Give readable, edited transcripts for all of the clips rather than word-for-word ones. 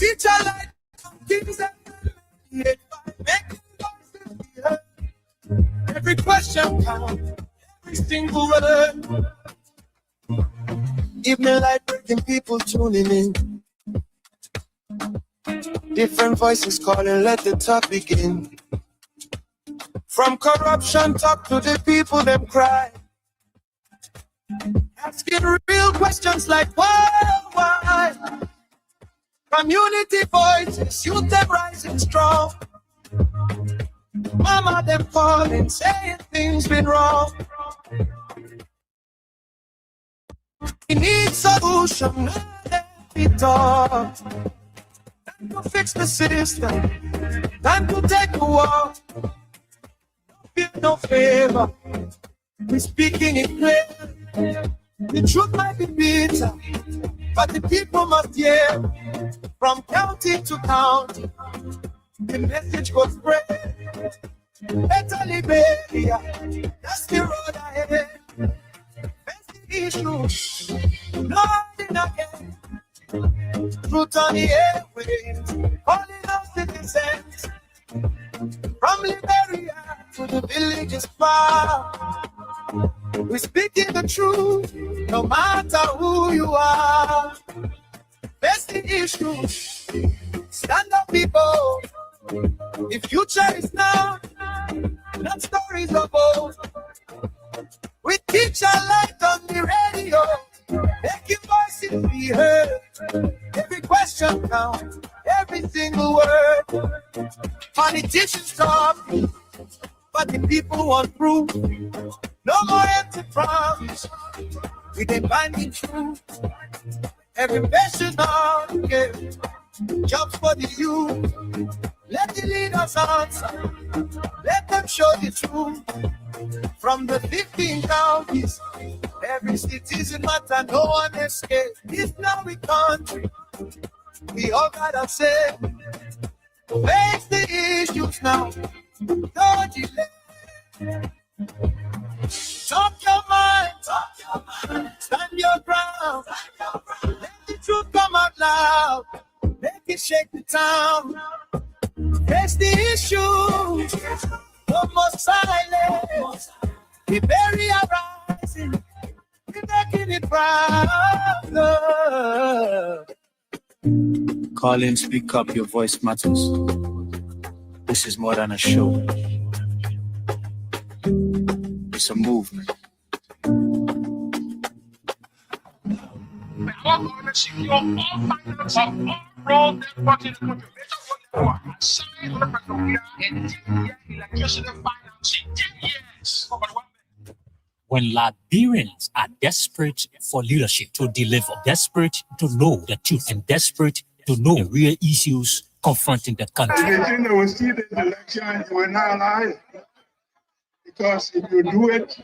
teach a light from kings and men, making voices be heard. Every question counts, every single word. Evening light breaking, people tuning in. Different voices calling, let the talk begin. From corruption talk to the people them cry. Asking real questions like why? Community voices, youth them rising strong. Mama them calling, saying things been wrong. We need solution, not every talk. Time to fix the system, time to take a walk. No fear, no favor, we speaking it clear. The truth might be bitter, but the people must hear. From county to county, the message goes spread. Better Liberia, that's the road ahead. Face the issue, no hiding again. Truth on the airwaves, calling us citizens. From Liberia to the villages far, we're speaking the truth, no matter who you are. Face the issue, stand up people. The future is now, not stories of old. We teach a light on the radio, making voices be heard. Every question counts, every single word. Politicians talk, but the people want proof. No more empty promise, we demand the truth. Every patient on give jobs for the youth. Let the leaders answer, let them show the truth. From the 15 counties, every citizen matter, no one escapes. This now we country, we all gotta say, face the issues now, don't delay. Talk your mind, stand your ground. Let the truth come out loud, make it shake the town. Face the issue, no more silence. We bury our rising, we making it proud. Colin, speak up, your voice matters. This is more than a show. It's a movement. When Liberians are desperate for leadership to deliver, desperate to know the truth, and desperate to know the real issues confronting the country. They will see this election, you will not lie. Because if you do it,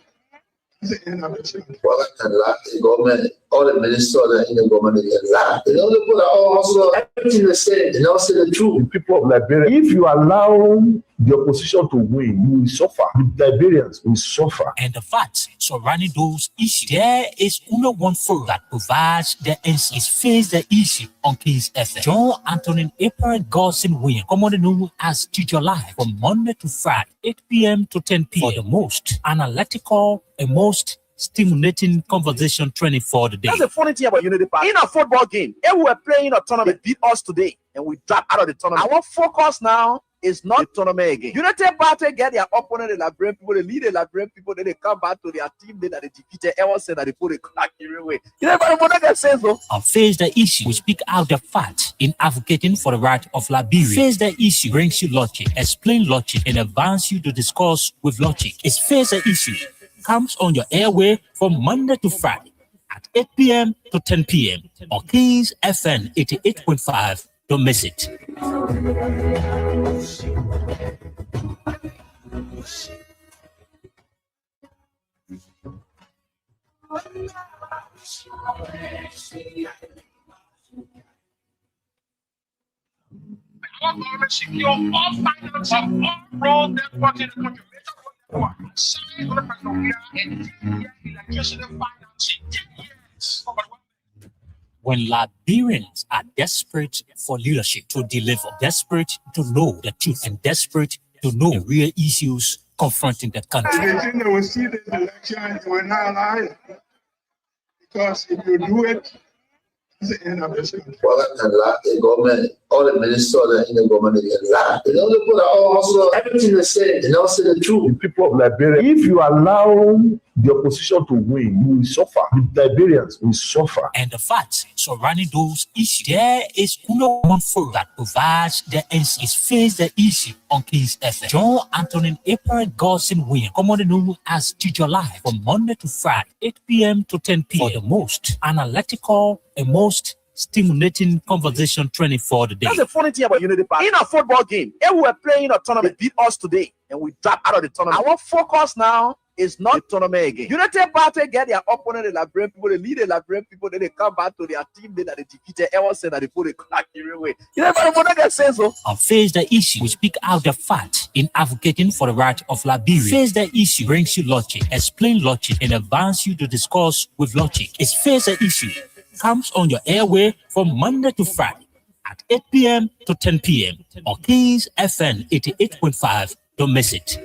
it's the end of it. Well, the government, all the ministers in the government, they lie. They don't put also everything they say, they don't say the truth. The people of Liberia, if you allow the opposition to win, you will suffer. The Liberians will suffer. And the facts surrounding those issues, there is only one forum that provides the answer. Is Face the Issue on Kings FM. John Anthony April Godson Williams, commonly known as Teacher Live, from Monday to Friday, 8 p.m. to 10 p.m. for the most analytical and most stimulating conversation training for the day. That's the funny thing about Unity Park. In a football game, if we were playing a tournament, they beat us today, and we drop out of the tournament. Our focus now is not the tournament again. Unity Party get their opponent, the Liberian people, they lead the Liberian people, then they come back to their team, then they defeated. Everyone said that they put a crack away. You know what I can say, though? On Face the Issue, we speak out the facts in advocating for the right of Liberia. Face the Issue brings you logic, explain logic, and advance you to discuss with logic. It's Face the Issue. Comes on your airway from Monday to Friday at 8 p.m. to 10 p.m. on Kings FM 88.5. Don't miss it. when Liberians are desperate for leadership to deliver, desperate to know the truth, and desperate to know the real issues confronting the country. The thing they will see this election, you will not lie. Because if you do it, it's the end of this country. Well, and the government, all the ministers in the government, they lie. They don't put out also everything they say. They don't say the truth. The people of Liberia, if you allow the opposition to win, you will suffer. The Liberians will suffer. And the facts surrounding those issues, there is no one forum that provides the answer. It's Face the Issue on Kings FM. John Antonin April Godson William, commonly known as Teacher Live, from Monday to Friday, 8 p.m. to 10 p.m. for the most analytical and most stimulating conversation training for the day. That's the funny thing about Unity Park. In a football game, if we were playing a tournament, they beat us today, and we drop out of the tournament. Our focus now is not the tournament again. Unity Party get their opponent, the Liberian people, they lead the Liberian people, then they come back to their team that they defeated. Everyone said that they put a crack away. You never get sense, so. On Face the Issue, we speak out the fact in advocating for the right of Liberia. Face the Issue brings you logic, explain logic, and advance you to discuss with logic. It's Face the Issue. Comes on your airway from Monday to Friday at 8 p.m. to 10 p.m. on Kings FM 88.5. Don't miss it.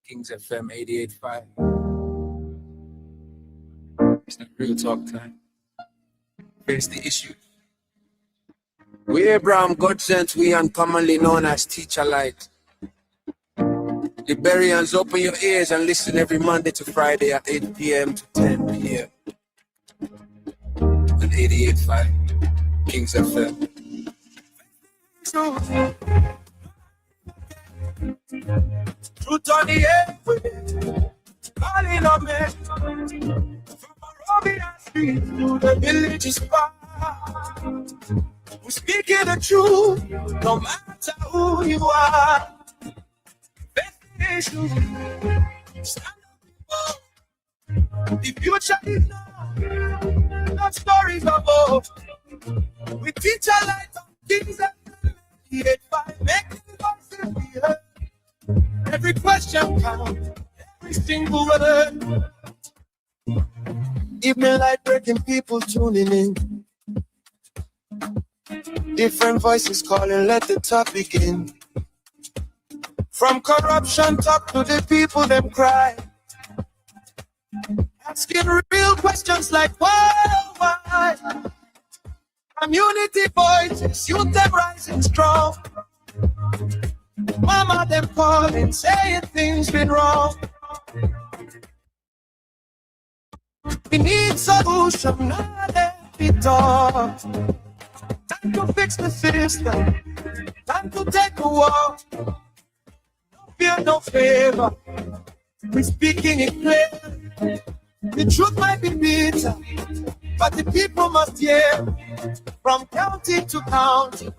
Kings FM 88.5. It's not real talk time. Face the issue. We Abraham God sent, we uncommonly known as Teacher Light. Liberians, open your ears and listen every Monday to Friday at 8 p.m. to 10 p.m. on 88.5 Kings FM. Truth on the airway, calling on me. From Morovia Street to the village's park. We're speaking the truth, no matter who you are. Stand up, the future is now, not stories of old. We teach a light on Kings FM 88.5, make the voices be heard. Every question counts, every single word. Evening light breaking, people tuning in. Different voices calling, let the talk begin. From corruption talk to the people them cry. Asking real questions like why? Community voices, youth them rising strong. Mama them calling, saying things been wrong. We need solution, not every talk. Time to fix the system, time to take a walk. No fear, no favor, we're speaking it clear. The truth might be bitter, but the people must hear. From county to county,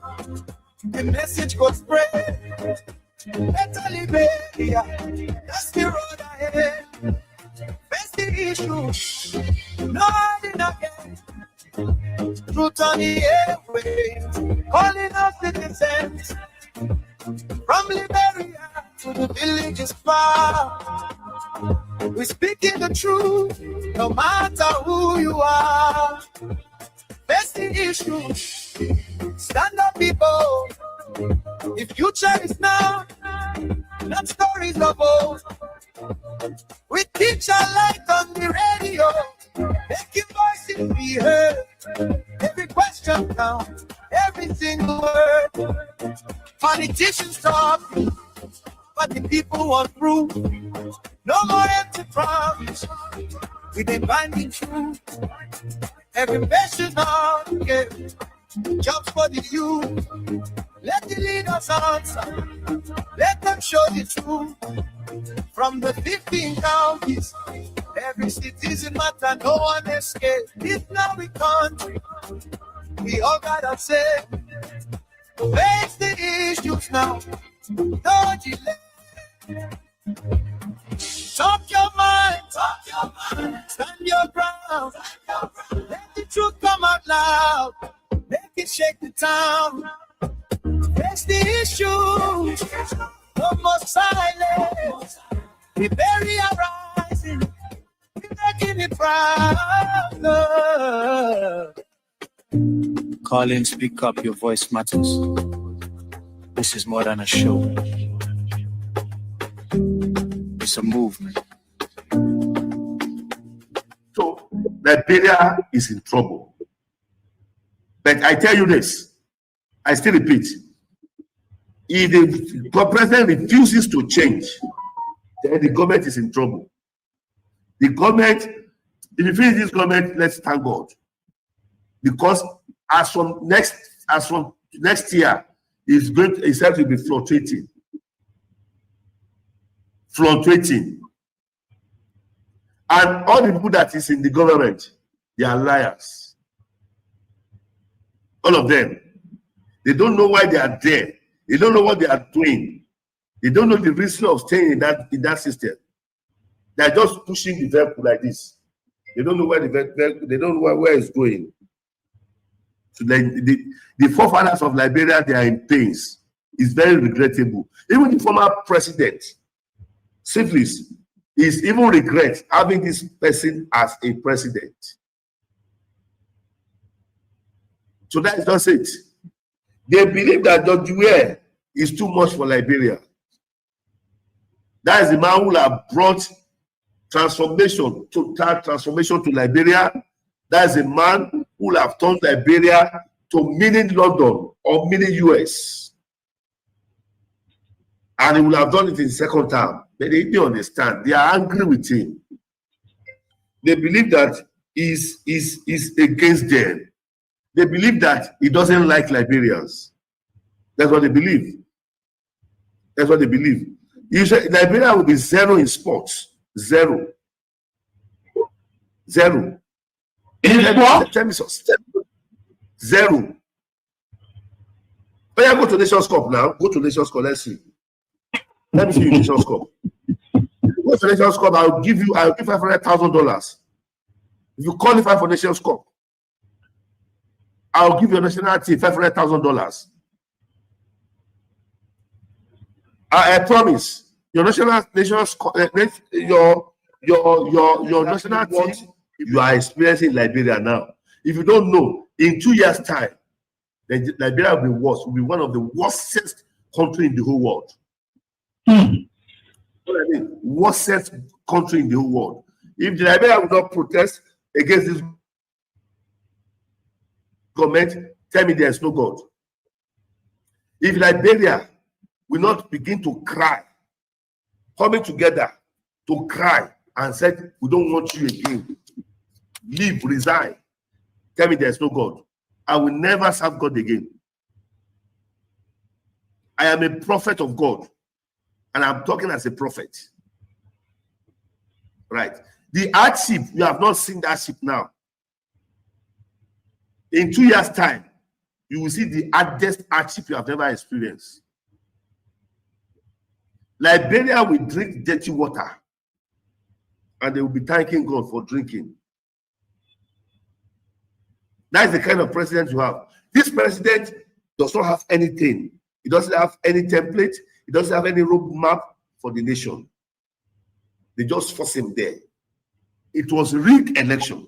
the message got spread. Better Liberia, that's the road ahead. Face the issue, no hiding again. Truth on the airwaves, calling us citizens. From Liberia to the villages far, we're speaking the truth, no matter who you are. Face the issue, stand up people. The future is now, not stories of old. We teach our light on the radio, making voices be heard. Every question counts, every single word. Politicians talk, but the people want proof. No more empty promise, we demand the truth. Every patient on, yeah, jobs for the youth. Let the leaders answer, let them show the truth. From the 15 counties, every citizen matter, no one escapes. This now we country, we all gotta say, face the issues now, no delay. Talk your mind, stand your ground, let the truth come out loud. down. Face the issue. No more silence. We bury our rising. We making it proud. Colin, speak up. Your voice matters. This is more than a show. It's a movement. So Liberia is in trouble. But I tell you this, I still repeat, if the president refuses to change, then the government is in trouble. The government, if you finish this government, let's thank God. Because as from next year, it's said to be fluctuating. And all the people that is in the government, they are liars. All of them. They don't know why they are there. They don't know what they are doing. They don't know the reason of staying in that system. They are just pushing the vehicle like this. They don't know where they don't know where it's going. So the forefathers of Liberia, they are in pains. It's very regrettable. Even the former president, Syphilis, is even regret having this person as a president. So that is just it. They believe that George Weah is too much for Liberia. That is the man who have brought total transformation to Liberia. That is a man who have turned Liberia to mini London or mini US. And he will have done it in second term. But they don't understand. They are angry with him. They believe that he's against them. They believe that he doesn't like Liberians. That's what they believe. That's what they believe. You say Liberia will be zero in sports. Zero. Zero. Zero. But go to Nations Cup now. Go to Nations Cup. Let's see. Let me see you Nations Cup. Go to Nations Cup. I'll give $500,000. If you qualify for Nations Cup, I'll give your national team $500,000. I promise. Your national team, you are experiencing Liberia now. If you don't know, in 2 years' time, then Liberia will be worse. Will be one of the worstest country in the whole world. Worstest country in the whole world. If the Liberia will not protest against this government, tell me there is no God. If Liberia will not begin to cry, coming together to cry and said, we don't want you again, leave, resign, tell me there is no God. I will never serve God again. I am a prophet of God, and I'm talking as a prophet. Right? The hardship, you have not seen that hardship now. In 2 years' time, you will see the hardest hardship you have never experienced. Liberia will drink dirty water, and they will be thanking God for drinking. That is the kind of president you have. This president does not have anything. He doesn't have any template. He doesn't have any roadmap for the nation. They just force him there. It was a rigged election.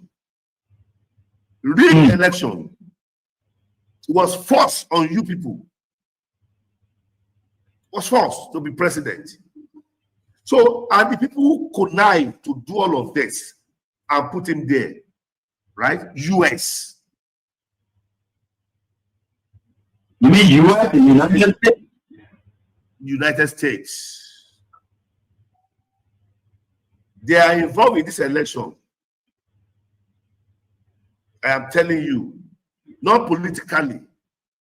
Rigged election. It was forced on you people. Was forced to be president. So, and the people who connive to do all of this and put him there, right? US. You mean US, the United States? United States. They are involved in this election. I am telling you, not politically,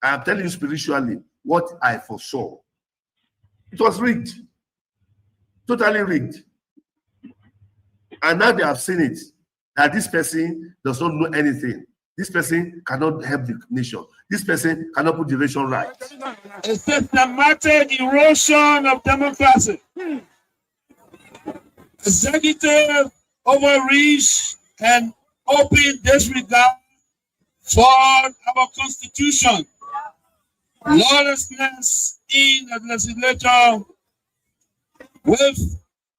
I am telling you spiritually what I foresaw. It was rigged. Totally rigged. And now they have seen it, that this person does not know anything. This person cannot help the nation. This person cannot put the nation right. A systematic erosion of democracy. Executive overreach and open disregard for our Constitution lawlessness in the legislature, with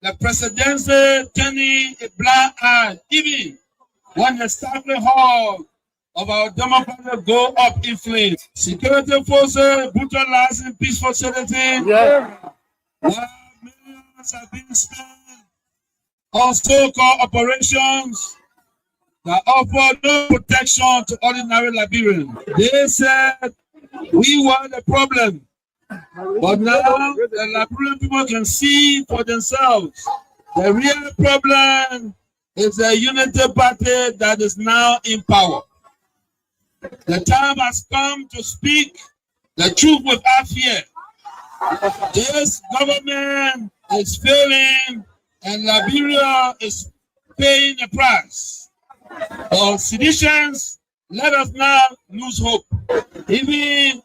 the presidency turning a blind eye, even when the staggering hall of our democracy go up in flames. Security forces brutalizing peaceful citizens. While millions have been spent on so-called operations that offer no protection to ordinary Liberians. They said we were the problem, but now the Liberian people can see for themselves. The real problem is the unity party that is now in power. The time has come to speak the truth without fear. This government is failing and Liberia is paying the price. For seditions, let us not lose hope. Even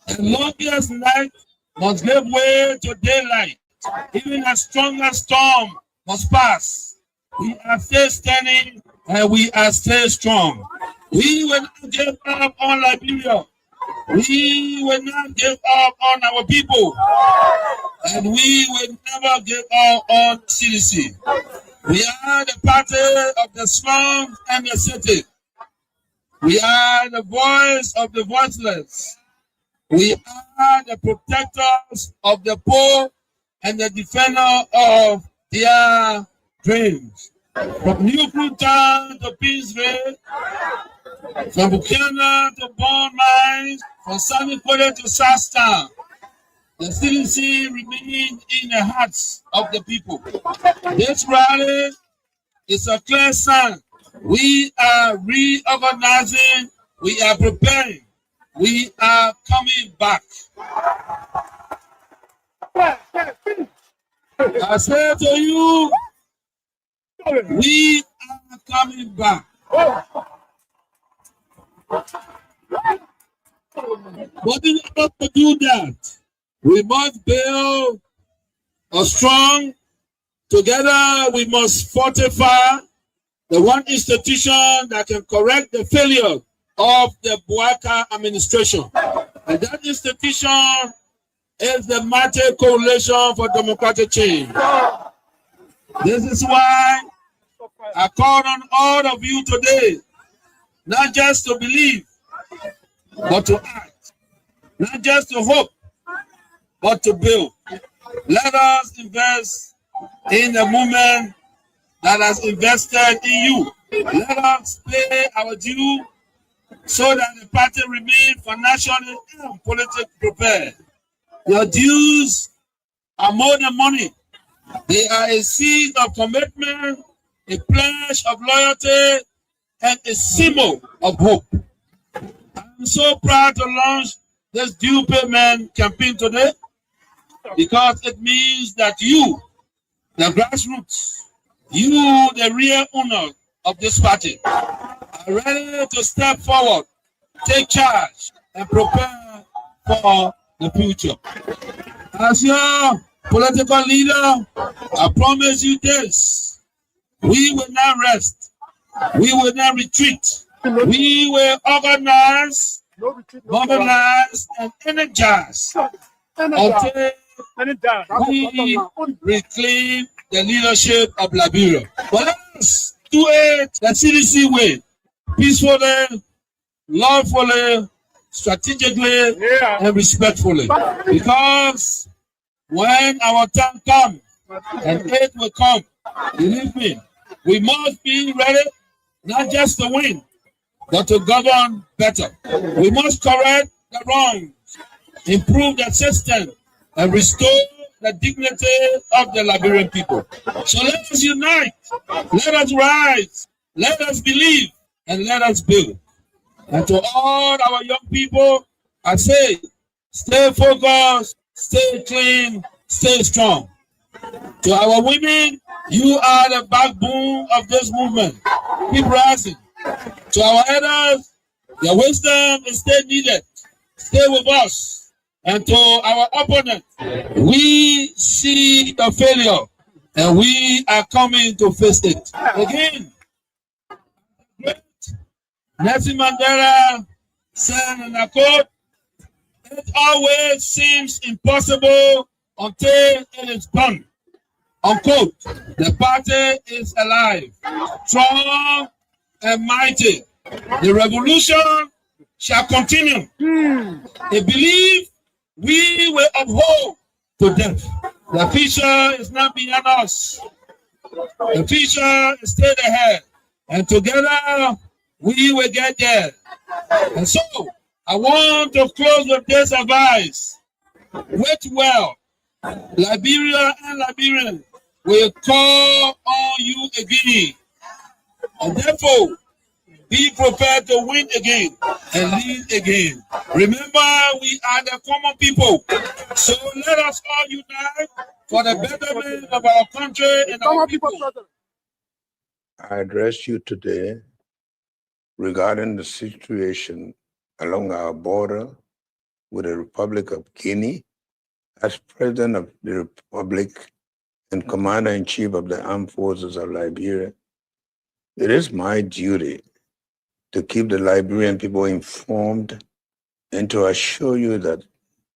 the longest night must give way to daylight. Even the strongest storm must pass. We are still standing and we are still strong. We will not give up on Liberia. We will not give up on our people. And we will never give up on CDC. We are the party of the slums and the city. We are the voice of the voiceless. We are the protectors of the poor and the defender of their dreams. From New Fruitown to Peaceville, from Buchanan to Bond Mines, from Sunny Quarter to Sastown, the CDC remains in the hearts of the people. This rally is a clear sign. We are reorganizing, we are preparing, we are coming back. I say to you, we are coming back. But in order to do that, we must build a strong, together we must fortify the one institution that can correct the failure of the Bouaka administration. And that institution is the Mighty Coalition for Democratic Change. This is why I call on all of you today, not just to believe, but to act. Not just to hope, but to build. Let us invest in the movement that has invested in you. Let us pay our due so that the party remains financially and politically prepared. Your dues are more than money. They are a seed of commitment, a pledge of loyalty, and a symbol of hope. I'm so proud to launch this due payment campaign today because it means that you, the grassroots, you, the real owner of this party, are ready to step forward, take charge, and prepare for the future. As your political leader, I promise you this: we will not rest, we will not retreat, we will organize, mobilize, and energize until we reclaim the leadership of Liberia. But let's do it the CDC way, peacefully, lawfully, strategically, and respectfully. Because when our time comes, and it will come, believe me, we must be ready not just to win, but to govern better. We must correct the wrongs, improve the system, and restore the dignity of the Liberian people. So let us unite, let us rise, let us believe, and let us build. And to all our young people, I say, stay focused, stay clean, stay strong. To our women, you are the backbone of this movement. Keep rising. To our elders, your wisdom is still needed. Stay with us. And to our opponent, we see the failure and we are coming to face it. Again, Nelson Mandela said in a quote, It always seems impossible until it is done. Unquote. The party is alive, strong and mighty. The revolution shall continue. They believe we will uphold to death. The future is not beyond us. The future is still ahead. And together we will get there. And so I want to close with this advice. Wait well. Liberia and Liberians will call on you again. And therefore, be prepared to win again and lead again. Remember, we are the common people. So let us all unite for the betterment of our country and our people. I address you today regarding the situation along our border with the Republic of Guinea. As President of the Republic and Commander-in-Chief of the Armed Forces of Liberia, it is my duty to keep the Liberian people informed and to assure you that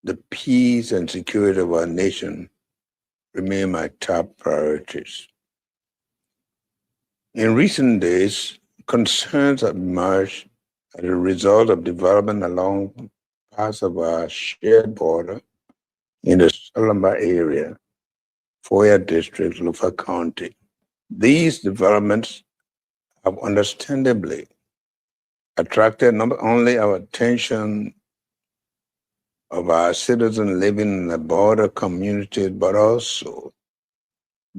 the peace and security of our nation remain my top priorities. In recent days, concerns have emerged as a result of development along parts of our shared border in the Salamba area, Foya District, Lufa County. These developments have understandably attracted not only our attention of our citizens living in the border communities, but also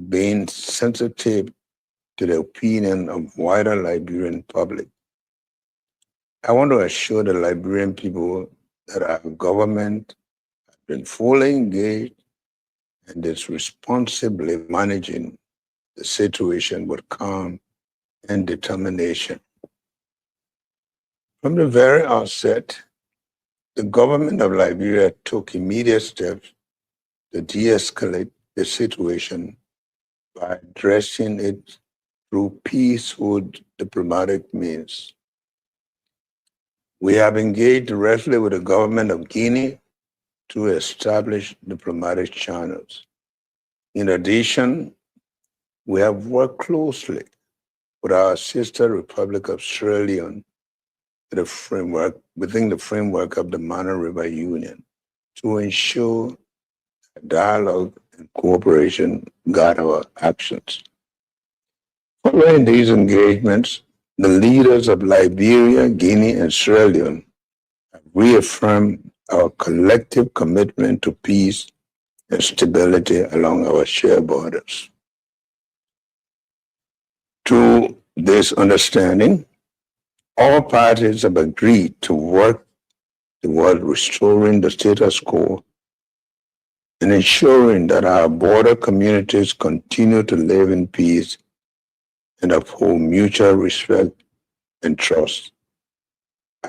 being sensitive to the opinion of wider Liberian public. I want to assure the Liberian people that our government has been fully engaged and is responsibly managing the situation with calm and determination. From the very outset, the government of Liberia took immediate steps to de-escalate the situation by addressing it through peaceful diplomatic means. We have engaged directly with the government of Guinea to establish diplomatic channels. In addition, we have worked closely with our sister Republic of Sierra Leone within the framework of the Mana River Union to ensure dialogue and cooperation guide our actions. Following these engagements, the leaders of Liberia, Guinea, and Sierra Leone have reaffirmed our collective commitment to peace and stability along our shared borders. To this understanding, all parties have agreed to work toward restoring the status quo and ensuring that our border communities continue to live in peace and uphold mutual respect and trust.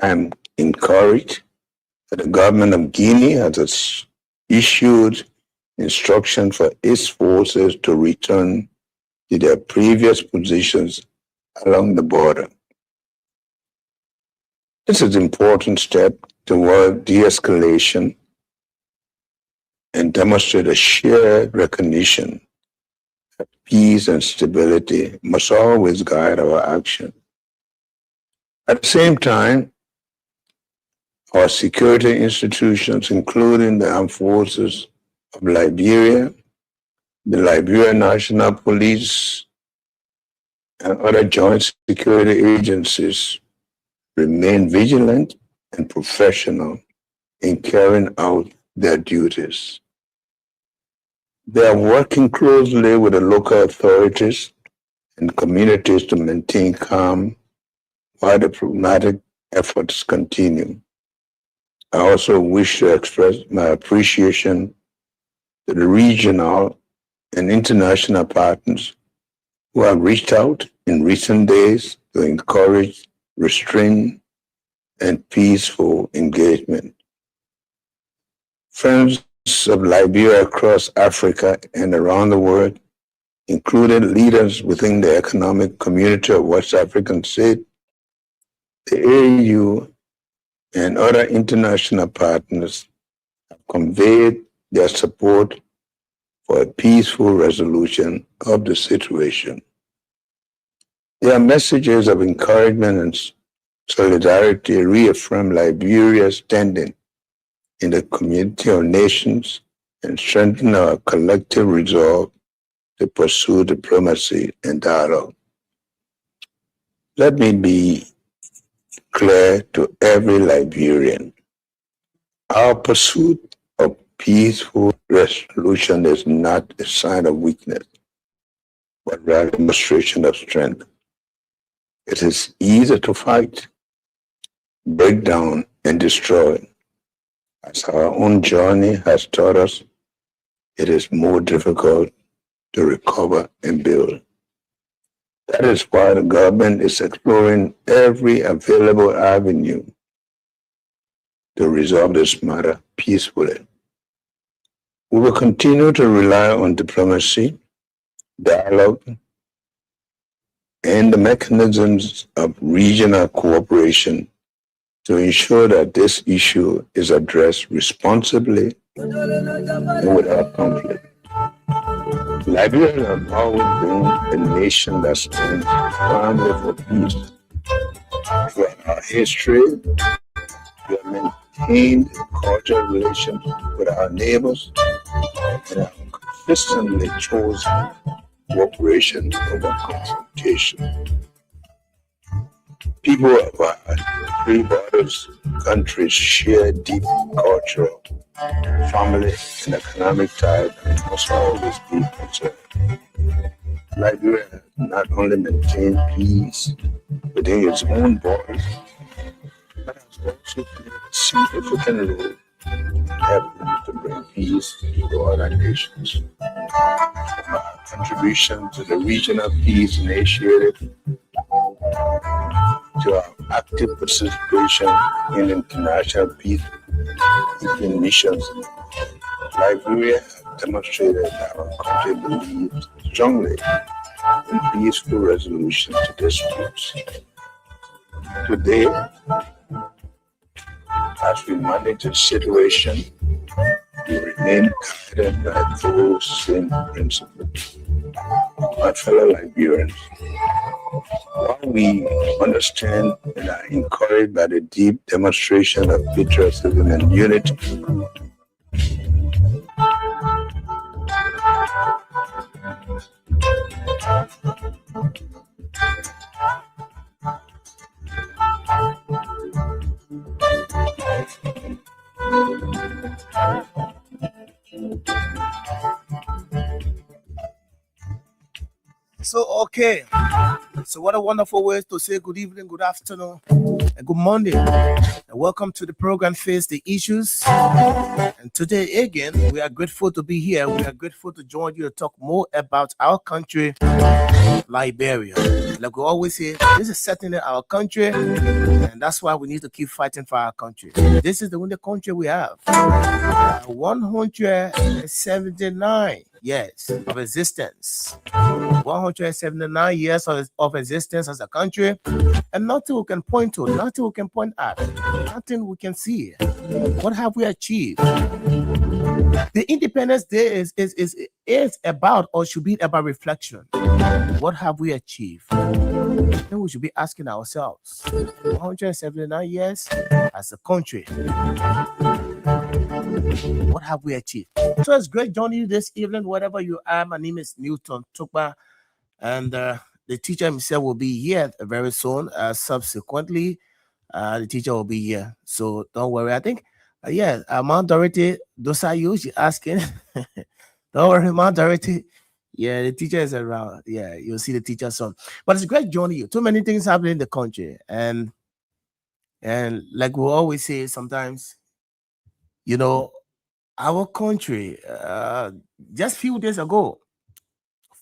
I am encouraged that the government of Guinea has issued instructions for its forces to return to their previous positions along the border. This is an important step toward de-escalation and demonstrate a shared recognition that peace and stability must always guide our action. At the same time, our security institutions, including the Armed Forces of Liberia, the Liberian National Police, and other joint security agencies, remain vigilant and professional in carrying out their duties. They are working closely with the local authorities and communities to maintain calm while diplomatic efforts continue. I also wish to express my appreciation to the regional and international partners who have reached out in recent days to encourage restraint and peaceful engagement. Friends of Liberia across Africa and around the world, including leaders within the Economic Community of West African States, the AU, and other international partners, conveyed their support for a peaceful resolution of the situation. Their messages of encouragement and solidarity reaffirm Liberia's standing in the community of nations and strengthen our collective resolve to pursue diplomacy and dialogue. Let me be clear to every Liberian. Our pursuit of peaceful resolution is not a sign of weakness, but rather a demonstration of strength. It is easier to fight, break down, and destroy. As our own journey has taught us, it is more difficult to recover and build. That is why the government is exploring every available avenue to resolve this matter peacefully. We will continue to rely on diplomacy, dialogue, and the mechanisms of regional cooperation to ensure that this issue is addressed responsibly and without conflict. Liberia has always been a nation that stands firmly for peace. Throughout our history, we have maintained cordial relations with our neighbors and have consistently chosen cooperation over confrontation. People of our three borders countries share deep cultural, family, and economic ties and must always be concerned. Liberia has not only maintained peace within its own borders, but has also played a significant role in helping to bring peace to other nations. From our contribution to the regional peace initiative to our active participation in international peacekeeping missions, Liberia has demonstrated that our country believes strongly in peaceful resolution to disputes. Today, as we manage the situation, we remain guided by those same principles. My fellow Liberians, while we understand and are encouraged by the deep demonstration of patriotism and unity, Okay. So what a wonderful way to say good evening, good afternoon, and good morning. And welcome to the program Face the Issues. And today again, we are grateful to be here. We are grateful to join you to talk more about our country, Liberia. Like we always say, this is certainly our country, and that's why we need to keep fighting for our country. This is the only country we have. 179 years of existence. 179 years of existence as a country, and nothing we can point to, nothing we can point at, nothing we can see. What have we achieved? The Independence Day is about, or should be about, reflection. What have we achieved? Then we should be asking ourselves, 179 years as a country, what have we achieved? So it's great joining you this evening, wherever you are. My name is Newton Tukpa, and the teacher himself will be here very soon. Subsequently, the teacher will be here, so don't worry. I think, Mount Dorothy, those are you asking. Don't worry, Mount Dorothy. Yeah, the teacher is around. Yeah, you'll see the teacher soon. But it's great joining you. Too many things happening in the country, and like we always say, sometimes, our country. Just few days ago,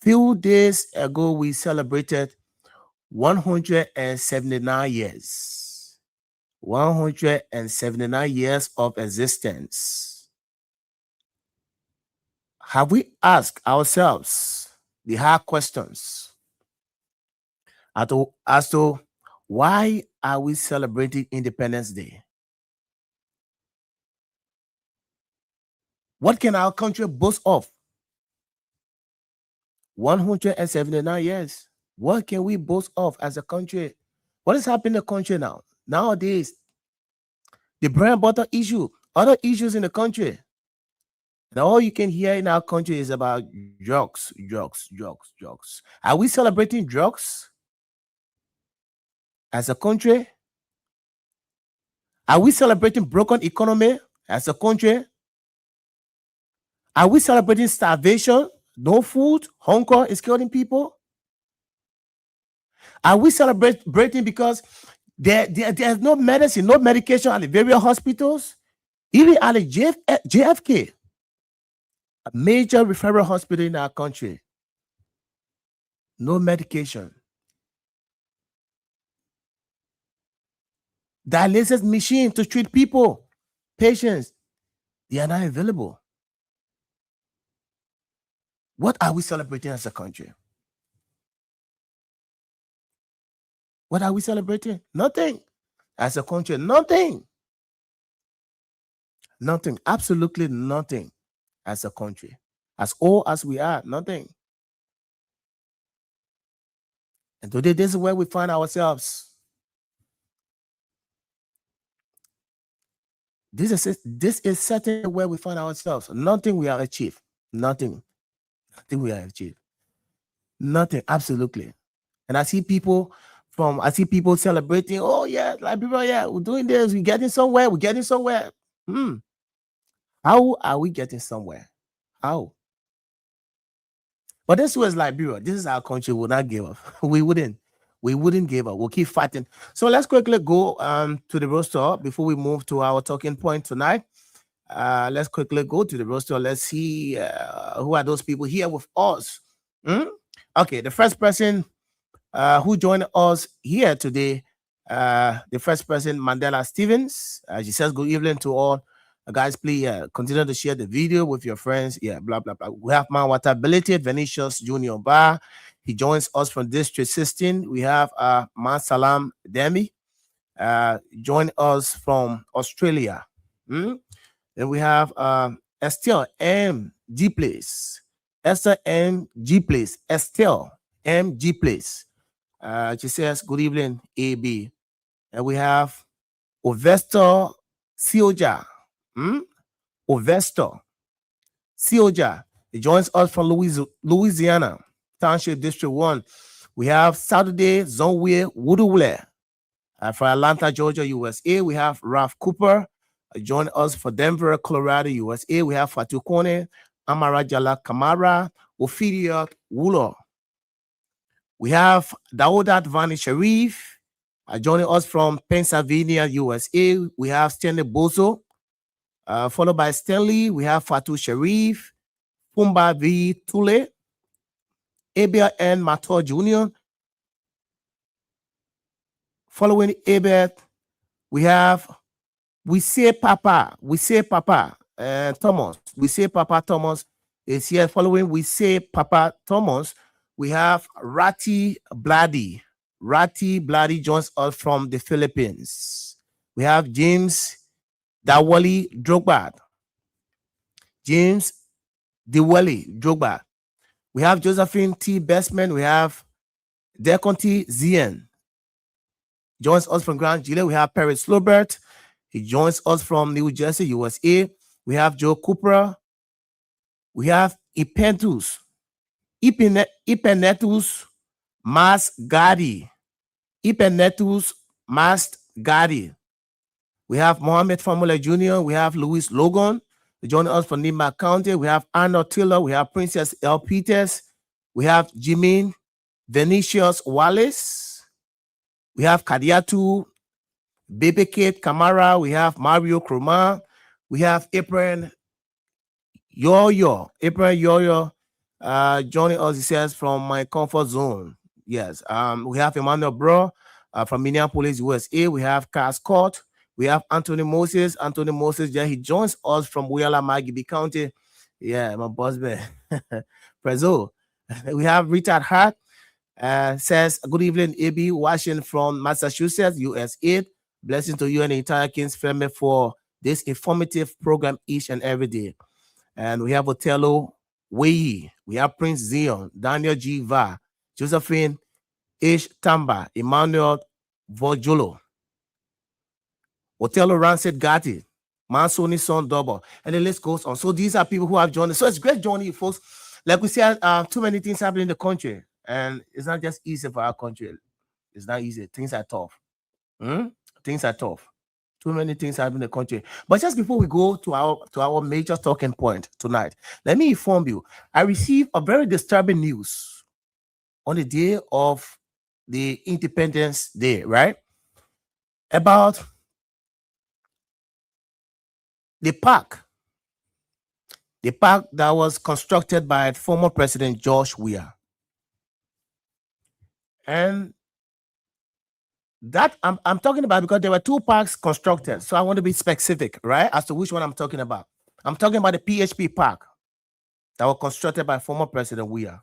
we celebrated 179 years. 179 years of existence. Have we asked ourselves the hard questions as to why are we celebrating Independence Day? What can our country boast of? 179 years. What can we boast of as a country? What is happening in the country now? Nowadays, the bread and butter issue, other issues in the country. And all you can hear in our country is about drugs, drugs, drugs, drugs. Are we celebrating drugs as a country? Are we celebrating broken economy as a country? Are we celebrating starvation? No food, hunger is killing people? Are we celebrating because there's no medicine, no medication at the various hospitals? Even at the JFK, a major referral hospital in our country, no medication. Dialysis machine to treat people, patients, they are not available. What are we celebrating as a country? What are we celebrating? Nothing. As a country, nothing. Nothing. Absolutely nothing as a country. As old as we are, nothing. And today, this is where we find ourselves. This is certainly where we find ourselves. Nothing we have achieved. Nothing. Nothing we have achieved. Nothing. Absolutely. And I see people celebrating. Oh yeah, like people, yeah, we're doing this. We're getting somewhere. We're getting somewhere. How are we getting somewhere? How? But this was Liberia. This is our country. We'll not give up. We wouldn't give up. We'll keep fighting. So let's quickly go to the roster before we move to our talking point tonight. Let's quickly go to the roster. Let's see who are those people here with us. Okay, the first person who joined us here today, the first person, Mandela Stevens. She says, good evening to all. Guys, please continue to share the video with your friends. Yeah, blah, blah, blah. We have Manwata Ability, Venetius Junior Bar. He joins us from District 16. We have Mansalam Demi. Join us from Australia. Then we have Estelle M. G. Place. Esther M. G. Place. Estelle M. G. Place. She says, good evening, AB. And we have Ovestor Sioja. Ovestor Sioja. He joins us from Louisiana, Township District 1. We have Saturday Zonwe Wudule from Atlanta, Georgia, USA. We have Ralph Cooper. Join us for Denver, Colorado, USA. We have Fatu Kone, Amara Jala Kamara, Ophidia Wulo. We have Daodat Vani Sharif joining us from Pennsylvania, USA. We have Stanley Bozo, followed by Stanley. We have Fatu Sharif, Pumba V. Tule, Abel N. Mato Jr. Following Abel, we have We Say Papa Thomas. We Say Papa Thomas is here. Following We Say Papa Thomas, we have Rati Bladi. Rati Bladi joins us from the Philippines. We have James Dawali Drogba. James Dewali Drogba. We have Josephine T. Bestman. We have Deconti Zien. Joins us from Grand Gile. We have Perry Slobert. He joins us from New Jersey, USA. We have Joe Cooper. We have Ipenetus Mas Gadi. Ipenetus Mas Gadi. We have Mohammed Formula Jr. We have Louis Logan. Joining us from Nima County. We have Arnold Tiller. We have Princess L. Peters. We have Jimin Venetius Wallace. We have Kadiatu Baby Kate Kamara. We have Mario Kruma. We have April Yoyo. Joining us, he says, from my comfort zone. Yes. We have Emmanuel Bro from Minneapolis, USA. We have Cass Scott. We have Anthony Moses. Yeah, he joins us from Wiyala Magibi County. Yeah, my boss man. Prezo. We have Richard Hart. Says, good evening, AB, watching from Massachusetts, USA. Blessing to you and the entire King's family for this informative program each and every day. And we have Otello Wei, we have Prince Zion, Daniel G. Va, Josephine H. Tamba, Emmanuel Vojolo, Otello Rancid Gatti, Mansoni Son Double, and the list goes on. So these are people who have joined us. So it's great joining you, folks. Like we said, too many things happening in the country, and it's not just easy for our country. It's not easy. Things are tough. Things are tough. Too many things happen in the country. But just before we go to our major talking point tonight, let me inform you. I received a very disturbing news on the day of the Independence Day, right? About the park that was constructed by former President George Weah. And that I'm talking about because there were two parks constructed. So I want to be specific, right? As to which one I'm talking about. I'm talking about the PHP Park that was constructed by former President Weah.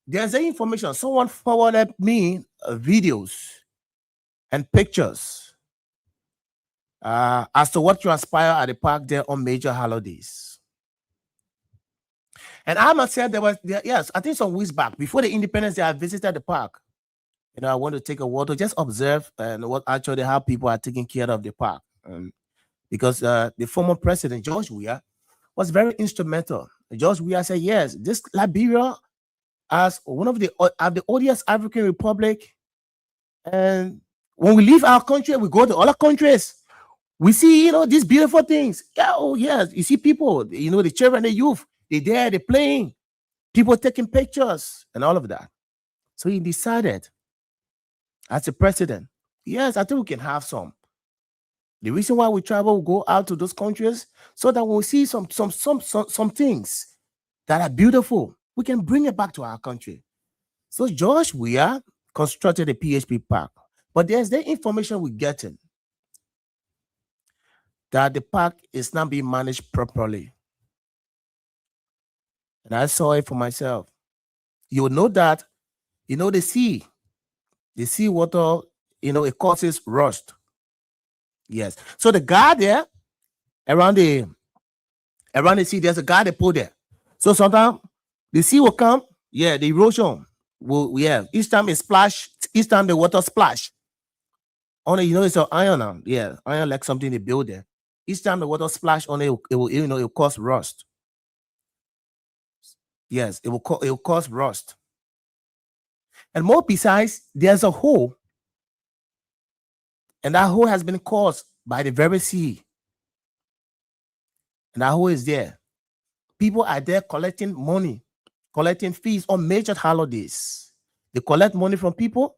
There's the information. Someone forwarded me videos and pictures as to what transpired at the park there on major holidays. And I must say yes, I think some weeks back, before the Independence Day, I visited the park. You know, I want to take a walk to just observe and how people are taking care of the park. Because the former president, George Weah, was very instrumental. George Weah said, yes, this Liberia as one of the oldest African republic. And when we leave our country, we go to other countries. We see, these beautiful things. Yeah, oh, yes. You see people, the children, the youth, they're there, they're playing. People taking pictures and all of that. So he decided, as a president, yes, I think we can have some. The reason why we travel, we go out to those countries, so that when we see some things that are beautiful, we can bring it back to our country. So George Weah constructed a PHP Park, but there's the information we're getting that the park is not being managed properly. And I saw it for myself. You will know that, the sea water, it causes rust. Yes. So the guy there around the sea, there's a guy they put there. So sometimes the sea will come, the erosion will, each time it splash, each time the water splash. Only it's an iron now. Yeah, iron like something they build there. Each time the water splash on it, it will cause rust. Yes, it will cause rust. And more besides, there's a hole. And that hole has been caused by the very sea. And that hole is there. People are there collecting money, collecting fees on major holidays. They collect money from people.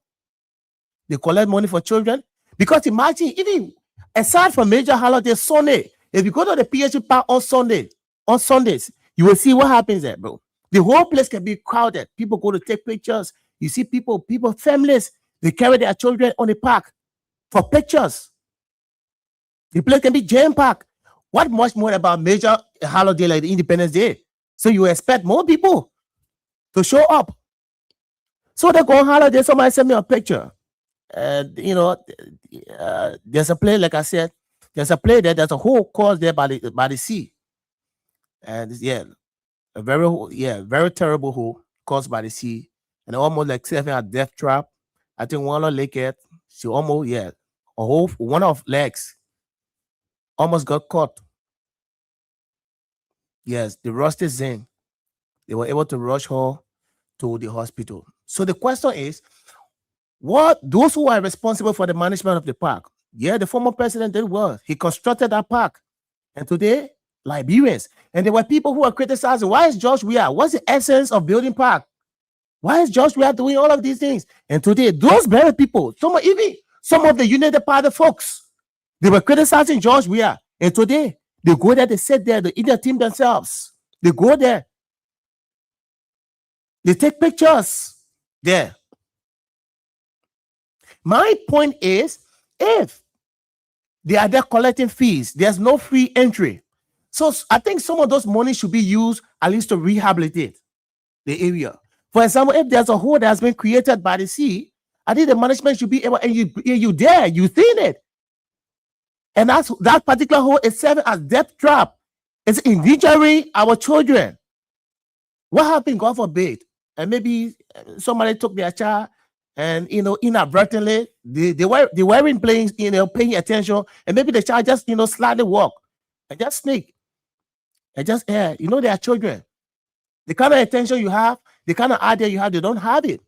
They collect money for children. Because imagine, even aside from major holidays, Sunday, if you go to the PHP Park on Sundays, you will see what happens there, bro. The whole place can be crowded. People go to take pictures. You see people, families, they carry their children on the park for pictures. The place can be jam-packed. What much more about major holiday like the Independence Day? So you expect more people to show up. So they go on holiday. Somebody sent me a picture. There's a place, like I said, there's a place there. There's a hole caused there by the sea. And a very terrible hole caused by the sea. And almost like a death trap. I think one of Lake, she almost, one of legs almost got caught. Yes, the rust is in. They were able to rush her to the hospital. So the question is, what those who are responsible for the management of the park? Yeah, the former president did well. He constructed that park. And today, Liberians. And there were people who are criticizing, why is George Weah? What's the essence of building park? Why is George Weah doing all of these things? And today, those very people, some of the United Party folks, they were criticizing George Weah. And today, they go there, they sit there, they eat their team themselves. They go there. They take pictures there. My point is, if they are there collecting fees, there's no free entry. So I think some of those money should be used at least to rehabilitate the area. For example, if there's a hole that has been created by the sea, I think the management should be able, and you there, you seen it. And that particular hole is serving as death trap. It's endangering our children. What happened, God forbid, and maybe somebody took their child and inadvertently they weren't paying attention, and maybe the child just slightly walk and just sneak and just they are children. The kind of attention you have, the kind of idea you have, they don't have it.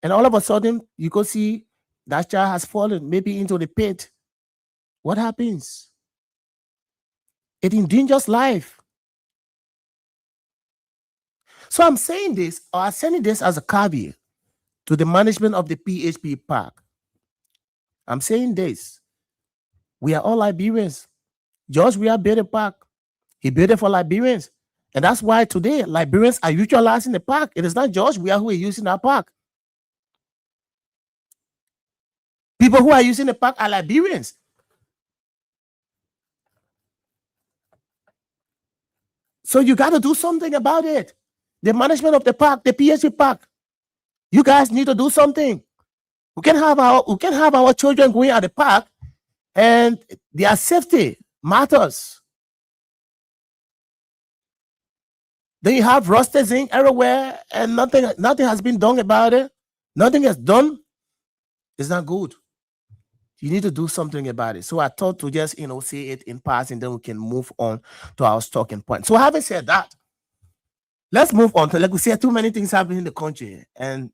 And all of a sudden, you go see that child has fallen maybe into the pit. What happens? It endangers life. So I'm saying this, or I'm sending this as a caveat to the management of the PHP Park. I'm saying this. We are all Liberians. George Weah built a park. He built it for Liberians. And that's why today Liberians are utilizing the park. It is not George Weah who is using our park. People who are using the park are Liberians. So you got to do something about it. The management of the park, the PHP Park, you guys need to do something. We can have our children going at the park, and their safety matters. Then you have rusted zinc everywhere, and nothing has been done about it. Nothing is done. It's not good. You need to do something about it. So I thought to just say it in passing, then we can move on to our talking point. So having said that, let's move on to, like we said, too many things happening in the country, and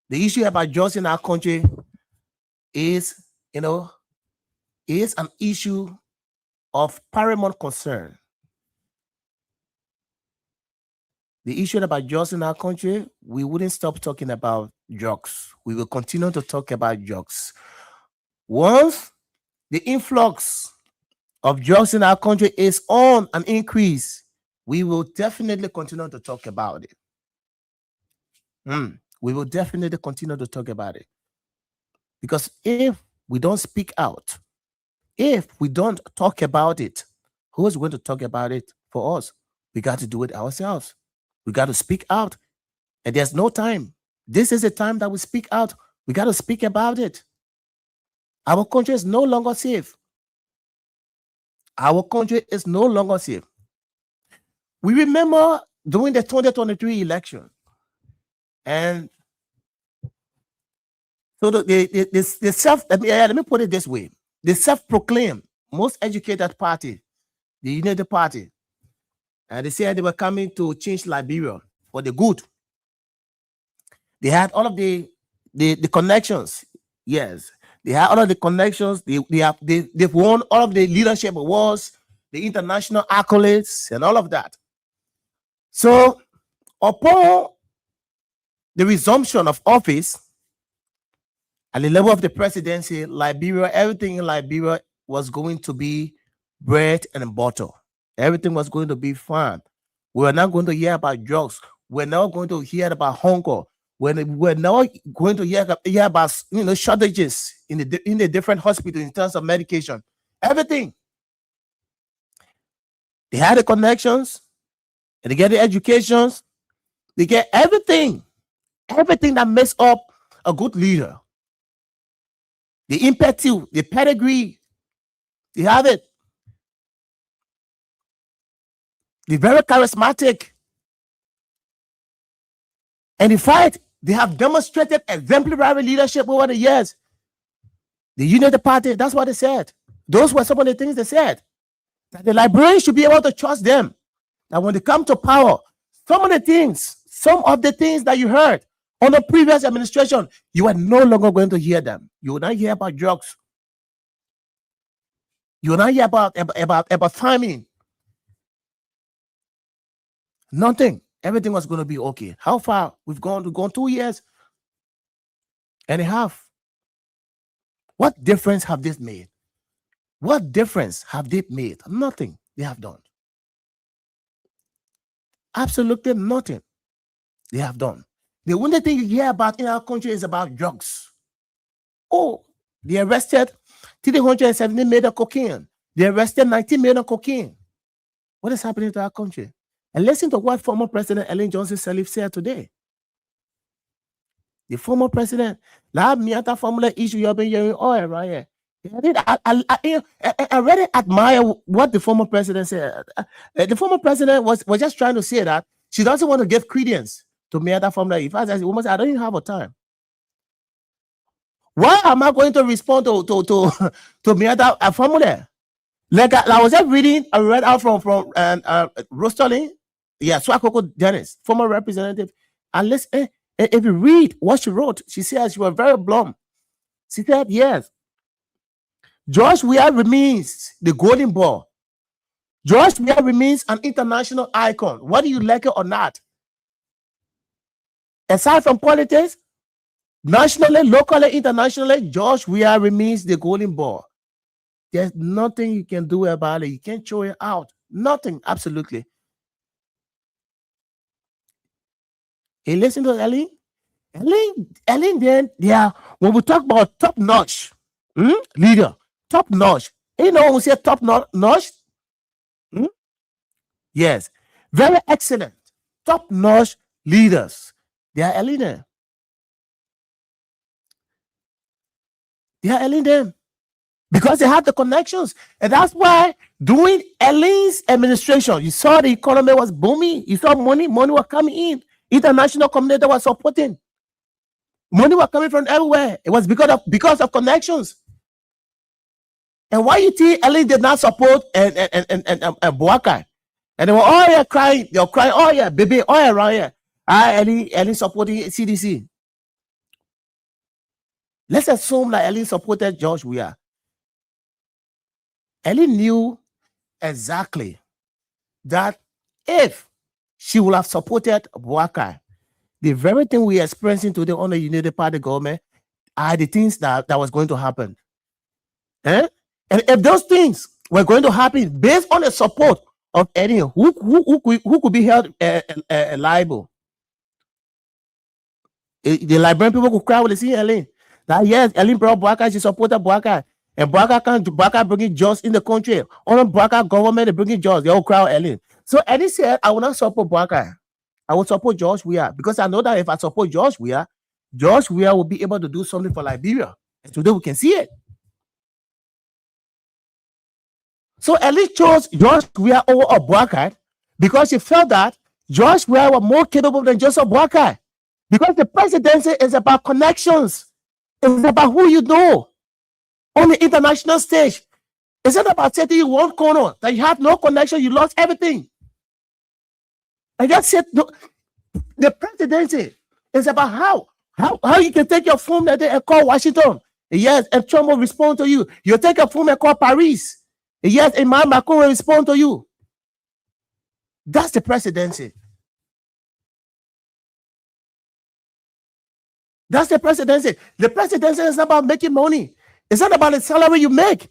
the issue about drugs in our country is an issue of paramount concern. The issue about drugs in our country, we wouldn't stop talking about drugs. We will continue to talk about drugs. Once the influx of drugs in our country is on an increase, we will definitely continue to talk about it. We will definitely continue to talk about it. Because if we don't speak out, if we don't talk about it, who's going to talk about it for us? We got to do it ourselves. We got to speak out. And there's no time. This is the time that we speak out. We got to speak about it. Our country is no longer safe. Our country is no longer safe. We remember during the 2023 election, and so let me put it this way: the self-proclaimed most educated party, the United Party, and they said they were coming to change Liberia for the good. They had all of the connections. Yes, they had all of the connections. They've won all of the leadership awards, the international accolades, and all of that. So upon the resumption of office at the level of the presidency, Liberia, everything in Liberia was going to be bread and butter. Everything was going to be fine. We're not going to hear about drugs. We're not going to hear about hunger. We're not going to hear about shortages in the different hospitals in terms of medication. Everything. They had the connections, and they get the educations, they get everything that makes up a good leader. The impetus, the pedigree, they have it. They're very charismatic. And in fact, they have demonstrated exemplary leadership over the years. The United Party, that's what they said. Those were some of the things they said. That the Liberians should be able to trust them. That when they come to power, some of the things that you heard on the previous administration, you are no longer going to hear them. You will not hear about drugs. You will not hear about farming. Nothing. Everything was going to be okay. How far? We've gone 2 years and a half. What difference have this made? What difference have they made? Nothing they have done. Absolutely nothing they have done. The only thing you hear about in our country is about drugs. Oh, they arrested 370 million cocaine. They arrested 19 million cocaine. What is happening to our country? And listen to what former President Ellen Johnson Sirleaf said today. The former president, la miata formula issue you've been hearing all right here. I really admire what the former president said. The former president was just trying to say that she doesn't want to give credence to me that formula. If I say, woman, I don't even have a time. Why am I going to respond to me that formula? Like I was just reading, I read out from Rosterling, Swakoko Dennis, former representative. And listen, if you read what she wrote, she says she was very blunt. She said, yes, George Weah remains the golden ball. George Weah remains an international icon, whether you like it or not. Aside from politics, nationally, locally, internationally, George Weah remains the golden ball. There's nothing you can do about it. You can't throw it out. Nothing, absolutely. Hey, listen to Ellen. Ellen, then, when we talk about top-notch leader, top-notch. You know when we say top-notch? Yes. Very excellent. Top-notch leaders. They are Ellen there. They are Ellen them. Because they have the connections. And that's why during Ellen's administration, you saw the economy was booming. You saw money was coming in. International community was supporting. Money was coming from everywhere. It was because of connections. And why you think Ellen did not support and Boakai? And they were all here crying. They were crying, oh yeah, baby, oh yeah, around here. Ellen supporting CDC. Let's assume that Ellen supported George Weah. Ellen knew exactly that if she would have supported Boakai, the very thing we're experiencing today on the United Party government are the things that was going to happen. And if those things were going to happen based on the support of Ellen, who could be held liable? The Liberian people could cry when they see Ellen. That yes, Ellen brought Boakai, she supported Boakai. And Boakai bringing jobs in the country. On Boakai government, they bringing jobs. They all crowd Ellen. So Ellen said, I will not support Boakai. I will support George Weah. Because I know that if I support George Weah will be able to do something for Liberia. And today we can see it. So Ellen chose George Weah over Boakai because she felt that George Weah was more capable than Joseph Boakai. Because the presidency is about connections. It's about who you know. On the international stage, it's not about setting you one corner that you have no connection, you lost everything. I just said the presidency is about how you can take your phone that day and call Washington. Yes, and Trump will respond to you. You take your phone and call Paris. Yes, and Macron will respond to you. That's the presidency. That's the presidency. The presidency is not about making money. It's not about the salary you make,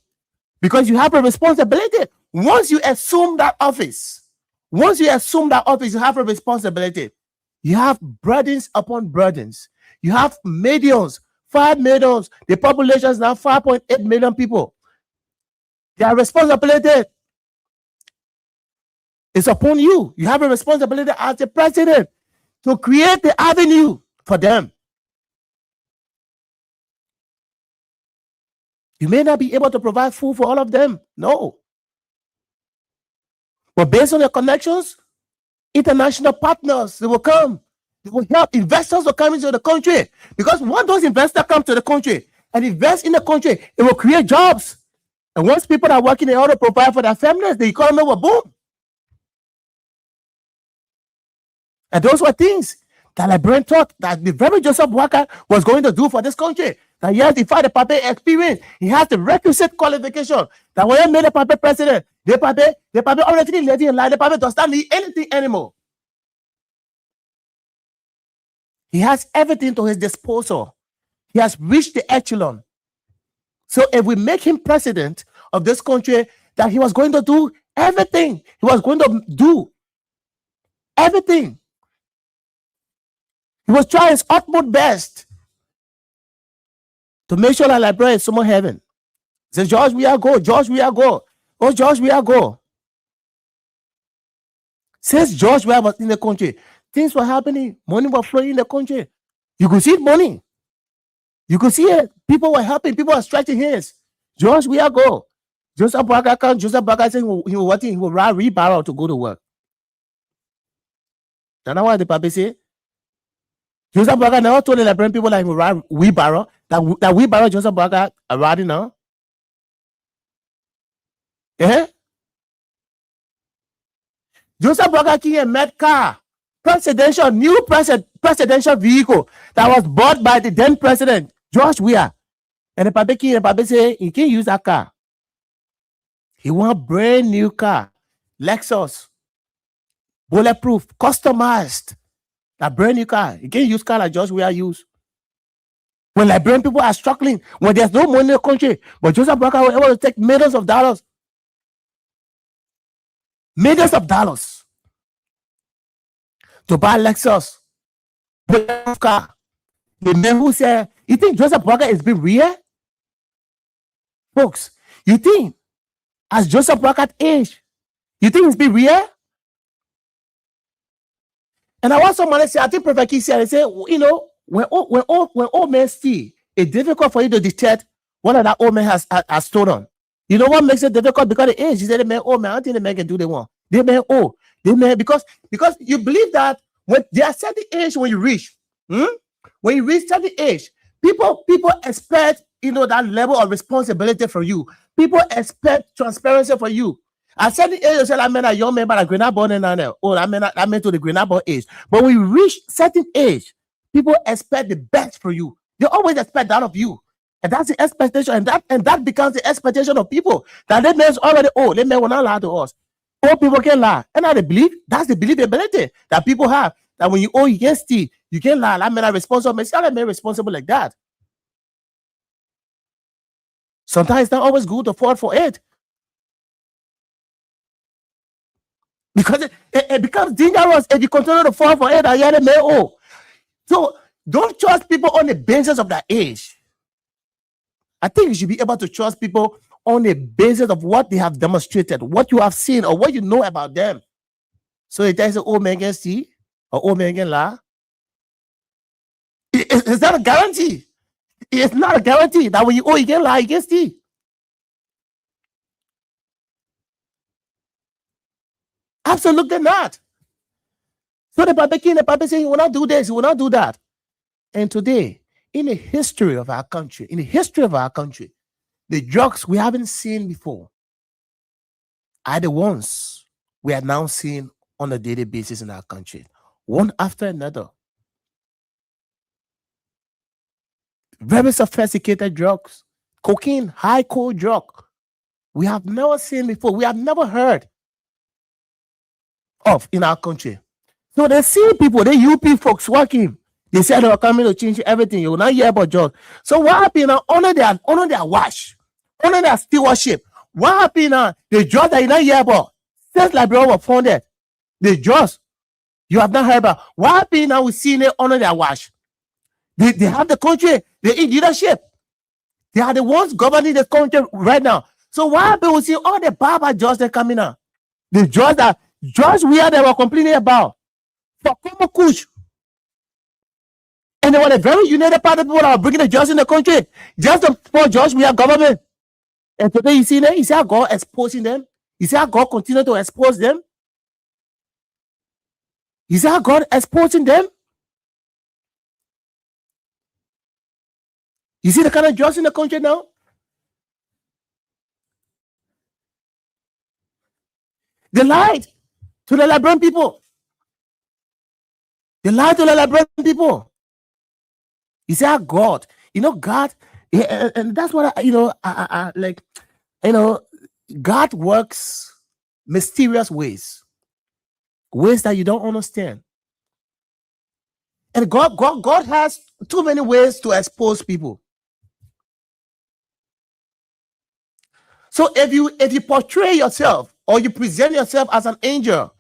because you have a responsibility. Once you assume that office, you have a responsibility. You have burdens upon burdens. You have millions, 5 million. The population is now 5.8 million people. Their responsibility is upon you. You have a responsibility as the president to create the avenue for them. You may not be able to provide food for all of them. No. But based on your connections, international partners, they will come. They will help. Investors will come into the country. Because once those investors come to the country and invest in the country, it will create jobs. And once people are working in order to provide for their families, the economy will boom. And those were things that Liberian thought that the very Joseph Boakai was going to do for this country. That he has the father Pape experience. He has the requisite qualification. That when he made the Pape president, the Pape already living in life. The Pape does not need anything anymore. He has everything to his disposal. He has reached the echelon. So if we make him president of this country, that he was going to do everything. He was going to do everything. He was trying his utmost best to make sure that Liberia is somewhere heaven. He said, George Weah go. George Weah go. Oh, George Weah go. Since George Weah was in the country, things were happening. Money was flowing in the country. You could see money. You could see it. People were helping. People were stretching hands. George Weah go. Joseph Boakai come. Joseph Boakai saying he will ride wheelbarrow to go to work. And now what the paper say? Joseph Boakai never told the Liberian people that he will ride wheelbarrow. That wheelbarrow Joseph Boakai are riding now. Eh? Joseph Boakai King met car, new presidential vehicle that was bought by the then president George Weah. And the paper say he can't use that car. He want a brand new car, Lexus, bulletproof, customized. That brand new car. You can't use car like George Weah use. When Liberian people are struggling, when there's no money in the country, but Joseph Boakai was able to take millions of dollars to buy Lexus, bulletproof car. The man who said, you think Joseph Boakai is being real? Folks, you think as Joseph Boakai's age, you think it's been real? And I want somebody to say, I think Prophet Key said, you know, when old men steal, it's difficult for you to detect what that old man has stolen. You know what makes it difficult? Because the age. He said, the man, oh man, I don't think the man can do the one. They man, oh, they man, because you believe that when they are certain age when you reach, when you reach certain age, people expect, you know, that level of responsibility from you. People expect transparency from you. At certain age, you say, I mean, a young man, but a green born in there. Oh, I mean to the green born age. But when you reach certain age, people expect the best from you. They always expect that of you. And that's the expectation. And that becomes the expectation of people. That they men already, oh, they men will not lie to us. Old people can lie. And I believe that's the believability that people have. That when you owe, you can steal. You can lie. I mean, I'm responsible. I'm responsible like that. Sometimes it's not always good to fall for it. Because it becomes dangerous if you continue to fall for it and yet it may owe. So don't trust people on the basis of their age. I think you should be able to trust people on the basis of what they have demonstrated, what you have seen, or what you know about them. So if there's an old man can see, or old man can lie, it's not a guarantee. It's not a guarantee that when you owe, you can lie, you can steal. Absolutely not. So the Bible saying, you will not do this, you will not do that. And today, in the history of our country, the drugs we haven't seen before are the ones we are now seeing on a daily basis in our country, one after another. Very sophisticated drugs, cocaine, high cold drug. We have never seen before. We have never heard of in our country. So they see people, the UP folks working. They said they were coming to change everything. You will not hear about drugs. So what happened now? Honor their wash, honor their stewardship. What happened now? The drugs that you not hear about, since Liberia was founded, the drugs you have not heard about. What happened now? We see them honor their wash. They have the country, they in leadership. They are the ones governing the country right now. So what happened? We see all the barber judges that coming out. The judges that George Weah they were complaining about for Como Kush. And they were a very united part of people that were bringing the judges in the country just to support George Weah government. And today you see them, you see how God exposing them. You see how God continue to expose them. You see how God exposing them. You see the kind of judges in the country now? They lied to the Liberian people. They lied to the Liberian people. You see how God, God, and that's what I like, God works mysterious ways that you don't understand. And God has too many ways to expose people. So if you portray yourself or you present yourself as an angel,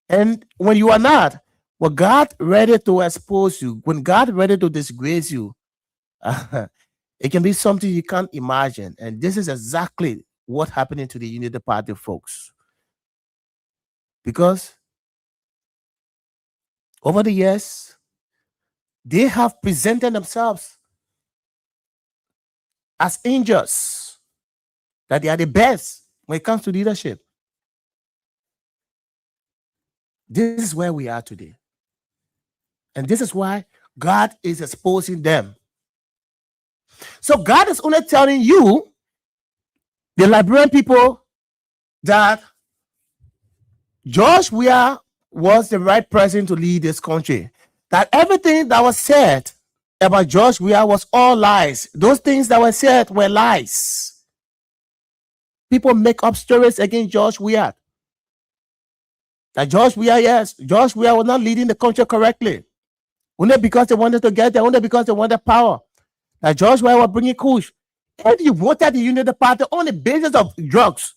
and when you are not, when God ready to expose you, when God ready to disgrace you, it can be something you can't imagine. And this is exactly what happening to the Unity Party folks. Because over the years, they have presented themselves as angels. that they are the best when it comes to leadership. This is where we are today. And this is why God is exposing them. So God is only telling you, the Liberian people, that George Weah was the right person to lead this country. That everything that was said about George Weah was all lies. Those things that were said were lies. People make up stories against George Weah. That George Weah, yes, George Weah was not leading the country correctly. Only because they wanted to get there, only because they wanted power. That George Weah was bringing kush. If you voted the Unity Party on the basis of drugs,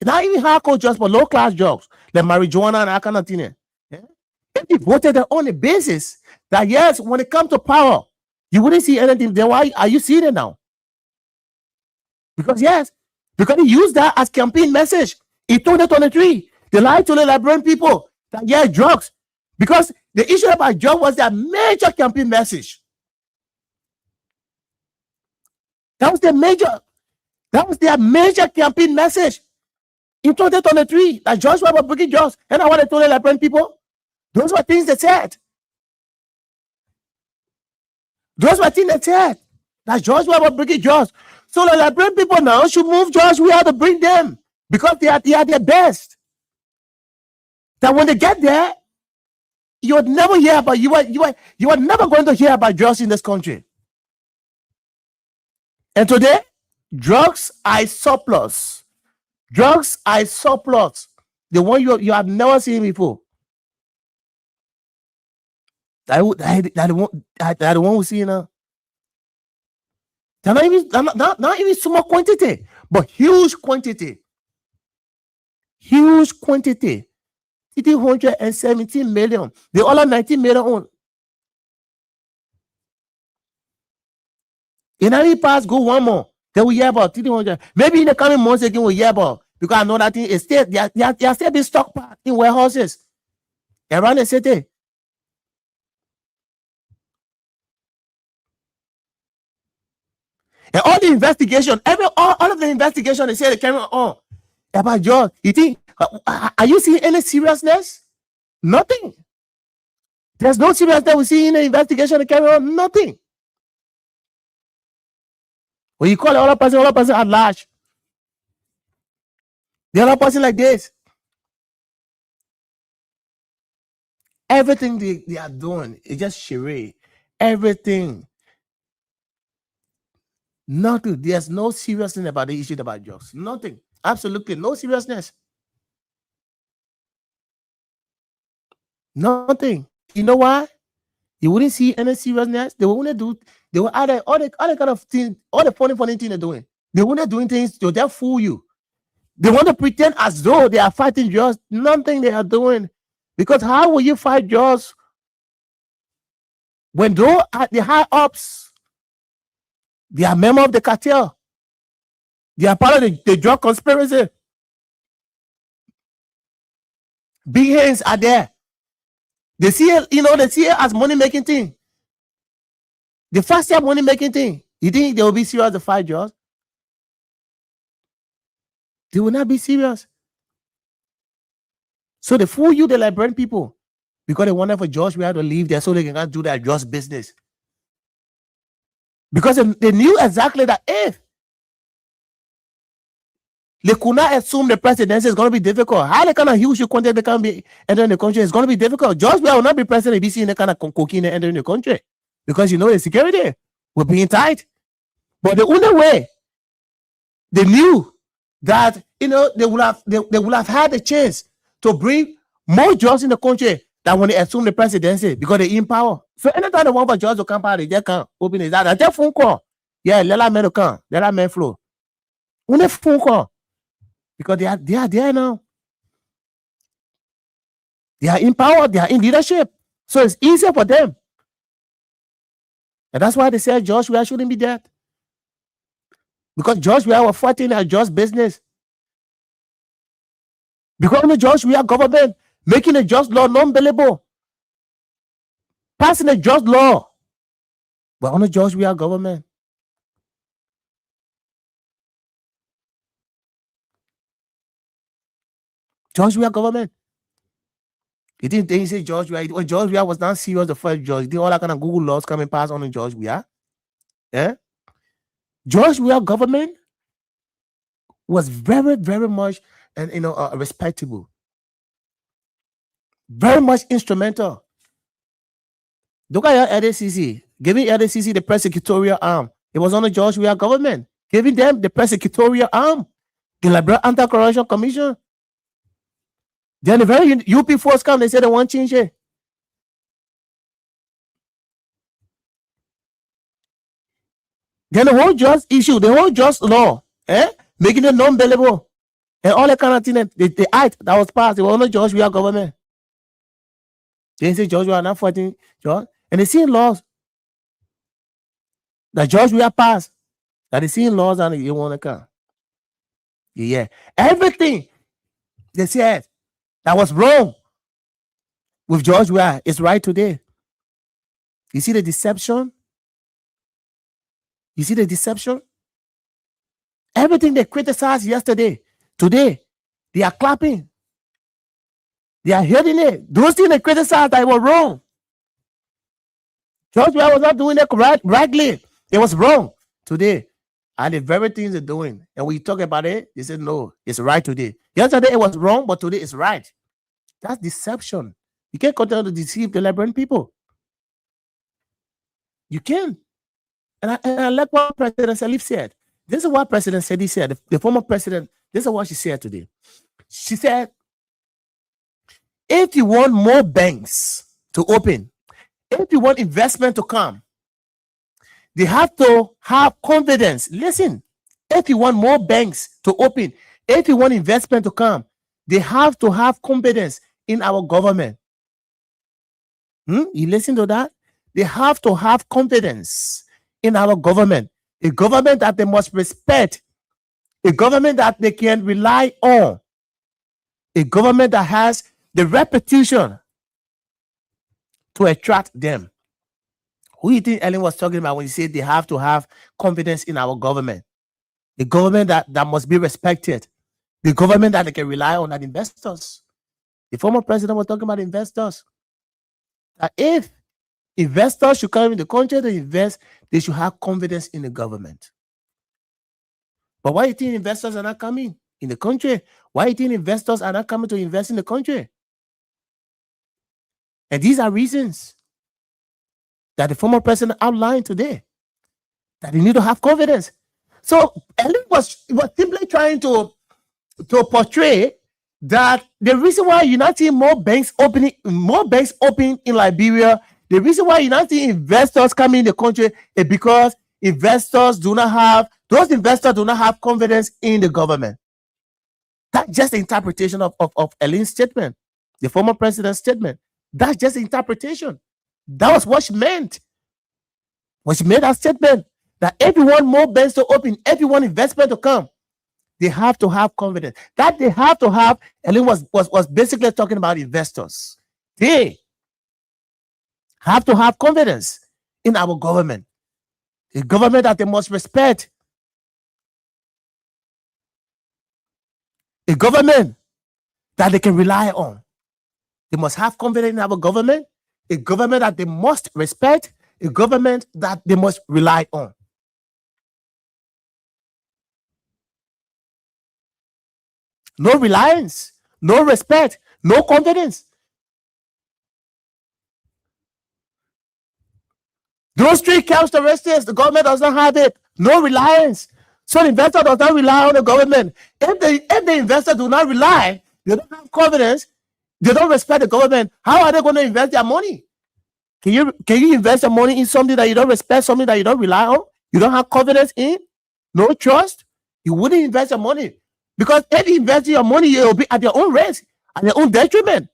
not even hardcore drugs, but low-class drugs, like marijuana and that kind of thing. Yeah? If you voted on the basis that, yes, when it comes to power, you wouldn't see anything, then why are you seeing it now? Because, yes, because he used that as campaign message in 2023. They lied to the Liberian people that, yeah, drugs. Because the issue about drugs was their major campaign message. That was their major campaign message in 2023. That George Weah was bringing drugs. And I want to tell the Liberian people, those were things they said. Those were things they said. That George Weah was bringing drugs. So the Liberian people now should move George Weah to bring them because they are their best. That when they get there, you would never hear about you are never going to hear about drugs in this country. And today, drugs are surplus. Drugs are surplus. The one you have never seen before. That the one we see now. They're not even small quantity, but huge quantity. Huge quantity. 317 million. The other 19 million on. In any pass, go one more. Then we hear about 300. Maybe in the coming months again, we'll hear about, because I know that thing is still, they are still being stockpiled in warehouses around the city. And all the investigation, all of the investigation, they say they carry on about George. You think, are you seeing any seriousness? Nothing. There's no seriousness we see in the investigation they carry on. Nothing. When you call the other person at large. The other person like this. Everything they are doing is just charade. Everything. Nothing. There's no seriousness about the issue about drugs. Nothing. Absolutely no seriousness. Nothing. You know why? You wouldn't see any seriousness. They wouldn't do. They were all the kind of things, all the funny things they're doing. They wouldn't doing things to just fool you. They want to pretend as though they are fighting drugs. Nothing they are doing. Because how will you fight drugs when those at the high ups, they are member of the cartel? They are part of the drug conspiracy. Big hands are there. They see it, they see it as money-making thing. The fastest money-making thing. You think they will be serious to fight drugs? They will not be serious. So they fool you, the Liberian people, because they wanted for George Weah to leave there so they can do their drugs business. Because they knew exactly that if they could not assume the presidency is going to be difficult. How the kind of huge quantity they can be entering the country is going to be difficult. George Weah will not be president if he seeing the kind of cocaine entering the country. Because the security will be tight. But the only way they knew that they would have had a chance to bring more jobs in the country than when they assume the presidency because they're in power. So anytime they want for jobs to come out, they just can't open his eyes. Just phone call. Yeah, let that man to come. Let that man flow. Only phone call. Because they are there now. They are in power. They are in leadership. So it's easier for them. And that's why they said George Weah shouldn't be dead. Because George Weah was fighting a just business. Because the George Weah government making a just law non-billable. Passing a just law. But on the George Weah government. George Weah government. You didn't think he said George Weah? When George Weah was not serious, the first judge, did all that kind of Google laws coming past on George Weah? Yeah. George Weah government was very, very much and respectable, very much instrumental. Look at your LACC, giving LACC the prosecutorial arm. It was on the George Weah government, giving them the prosecutorial arm, the Liberal Anti-Corruption Commission. Then the very UP force come, they said they want to change it. Then the whole just issue, the whole just law, making it non-bailable, and all that kind of thing. The act that was passed, it was on the George Weah government. They say George Weah not fighting George, and they see laws that George Weah passed, that they see laws and they want to come. Yeah, everything they said that was wrong with George Weah is right today. You see the deception? You see the deception? Everything they criticized yesterday, today, they are clapping. They are hearing it. Those things they criticized that were wrong. George Weah was not doing it rightly. It was wrong today. And the very things they're doing. And when you talk about it, they said, no, it's right today. Yesterday it was wrong, but today it's right. That's deception. You can't continue to deceive the Liberian people. You can. And I like what President Salif said. This is what President Sedi said, the former president. This is what she said today. She said, if you want more banks to open, if you want investment to come, they have to have confidence. Listen, if you want more banks to open, if you want investment to come, they have to have confidence in our government. You listen to that? They have to have confidence in our government, a government that they must respect, a government that they can rely on, a government that has the reputation to attract them. Who do you think Ellen was talking about when he said they have to have confidence in our government? The government that must be respected, the government that they can rely on, and investors. The former president was talking about investors. That if investors should come in the country to invest, they should have confidence in the government. But why do you think investors are not coming in the country? Why do you think investors are not coming to invest in the country? And these are reasons that the former president outlined today, that they need to have confidence. So Ellen was simply trying to portray that the reason why you're not seeing more banks open in Liberia, the reason why you're not seeing investors coming in the country is because those investors do not have confidence in the government. That's just the interpretation of Ellen's statement, the former president's statement. That's just the interpretation. That was what she meant. When she made that statement, that everyone more banks to open, everyone investment to come, they have to have confidence. That they have to have, Ellen was basically talking about investors. They have to have confidence in our government, a government that they must respect, a government that they can rely on. They must have confidence in our government, a government that they must respect, a government that they must rely on. No reliance, no respect, no confidence. Those three characteristics, the government does not have it. No reliance. So the investor does not rely on the government. If the investor do not rely, they don't have confidence, they don't respect the government, how are they going to invest their money? Can you invest your money in something that you don't respect, something that you don't rely on, you don't have confidence in, no trust? You wouldn't invest your money. Because if you invest your money, it will be at your own risk, at your own detriment.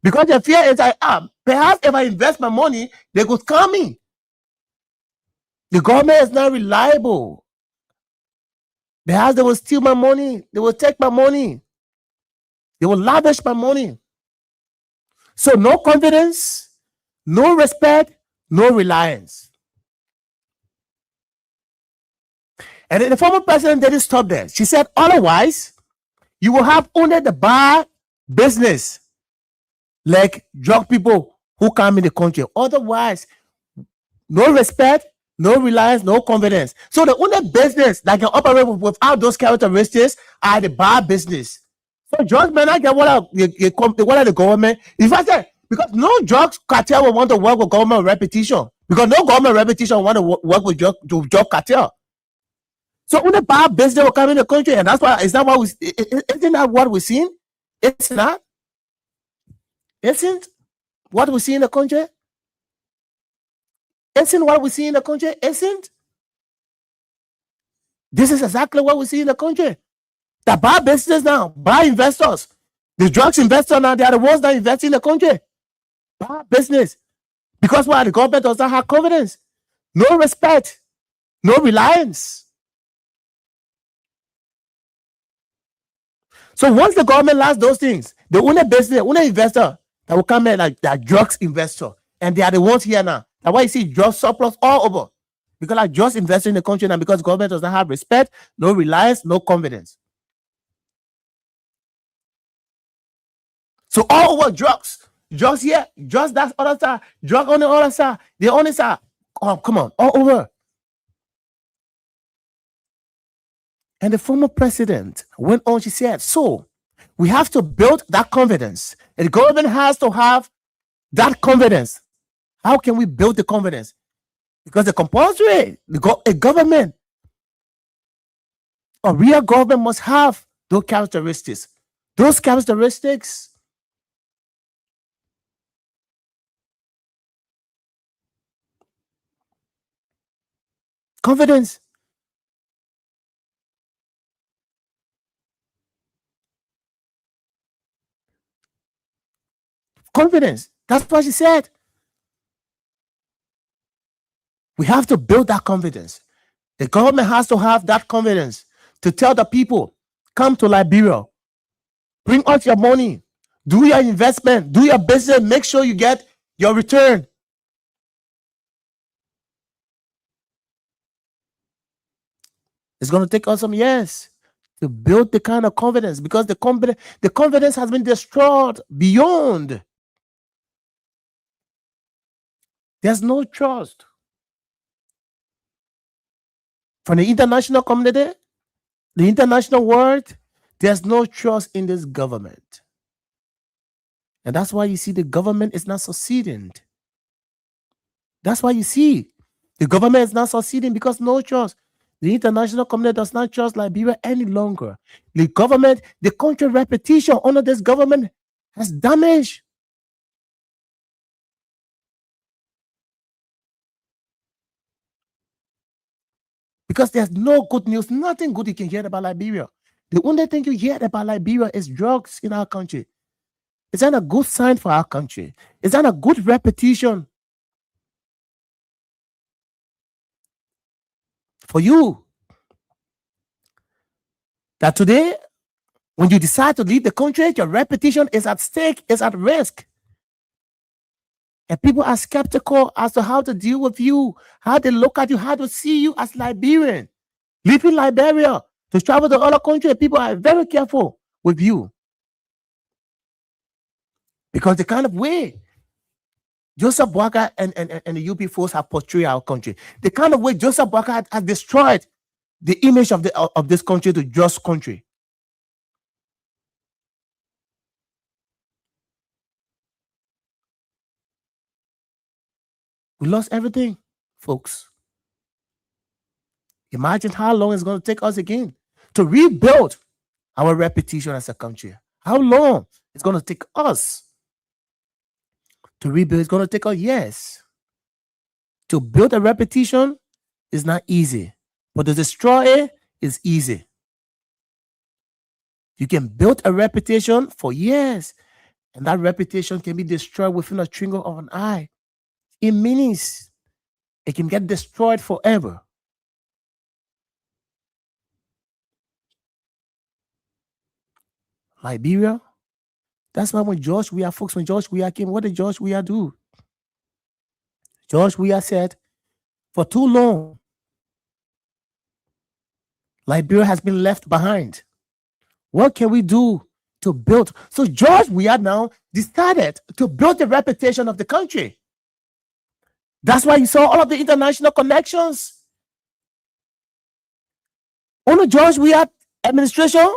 Because the fear is like, perhaps if I invest my money, they could scam me. The government is not reliable. Perhaps they will steal my money, they will take my money, they will lavish my money. So no confidence, no respect, no reliance. And then the former president didn't stop there. She said, otherwise, you will have only the bar business like drug people who come in the country. Otherwise, no respect, no reliance, no confidence. So the only business that can operate without those characteristics are the bad business. So drugs may not get what are the government. In fact, because no drugs cartel will want to work with government repetition. Because no government repetition want to work with drug cartel. So only bad business will come in the country, and that's why isn't that what we're seeing? It's not. Isn't what we see in the country? Isn't what we see in the country? Isn't this is exactly what we see in the country? The bad business now, bad investors, the drugs investors now, they are the ones that invest in the country. Bad business. Because why? The government does not have confidence, no respect, no reliance. So once the government lost those things, the only business, only investor that will come in like that drugs investor, and they are the ones here now. That's why you see drug surplus all over. Because I just invested in the country now because government does not have respect, no reliance, no confidence. So all over drugs here, drugs that other side, drug on the other side, the only side. Oh, come on, all over. And the former president went on, she said, so we have to build that confidence. And the government has to have that confidence. How can we build the confidence? Because the compulsory, a government, a real government must have those characteristics. Those characteristics confidence. Confidence. That's what she said. We have to build that confidence. The government has to have that confidence to tell the people, come to Liberia, bring out your money, do your investment, do your business, make sure you get your return. It's going to take us some years to build the kind of confidence because the confidence has been destroyed beyond. There's no trust from the international community, the international world. There's no trust in this government. And that's why you see the government is not succeeding. That's why you see the government is not succeeding because no trust. The international community does not trust Liberia any longer. The government, the country reputation under this government has damaged. Because there's no good news, nothing good you can hear about Liberia. The only thing you hear about Liberia is drugs in our country. Is that a good sign for our country? Is that a good reputation for you? That today, when you decide to leave the country, your reputation is at stake, is at risk. And people are skeptical as to how to deal with you, how they look at you, how to see you as Liberian. Leaving Liberia to travel to other countries, people are very careful with you. Because the kind of way Joseph Boakai and the UP force have portrayed our country, the kind of way Joseph Boakai has destroyed the image of this country to just country. We lost everything, folks. Imagine how long it's going to take us again to rebuild our reputation as a country. How long it's going to take us to rebuild? It's going to take us years. To build a reputation is not easy, but to destroy it is easy. You can build a reputation for years, and that reputation can be destroyed within a twinkle of an eye. In minutes, it can get destroyed forever. Liberia, that's why when George Weah came, what did George Weah do? George Weah said, for too long, Liberia has been left behind. What can we do to build. So George Weah now decided to build the reputation of the country. That's why you saw all of the international connections. Under George Weah administration,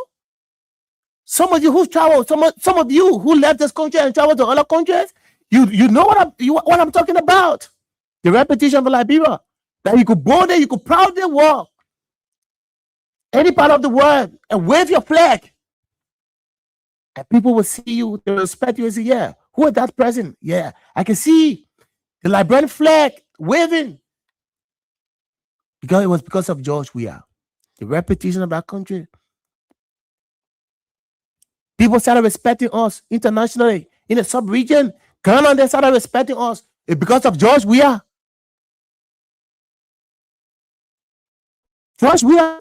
some of you who traveled, some of you who left this country and traveled to other countries, you know what I'm talking about. The reputation of Liberia. That you could go there, you could proudly walk any part of the world and wave your flag. And people will see you, they will respect you and say, yeah, who is that person? Yeah, I can see the Liberian flag waving. Because it was because of George Weah. The reputation of that country. People started respecting us internationally. In the sub-region, Ghana, they started respecting us. It's because of George Weah. George Weah.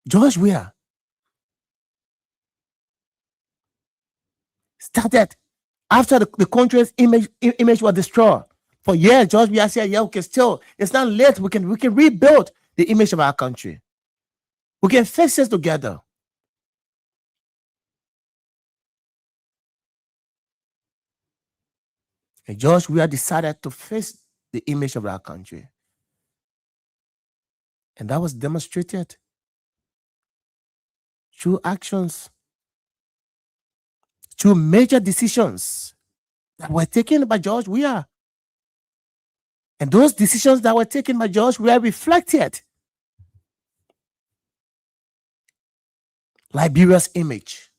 George Weah started after the country's image was destroyed. For years, George Weah said, yeah, okay, still, it's not late. We can rebuild the image of our country. We can fix this together. And George Weah decided to fix the image of our country. And that was demonstrated through actions, through major decisions that were taken by George Weah. And those decisions that were taken by George Weah reflected Liberia's image.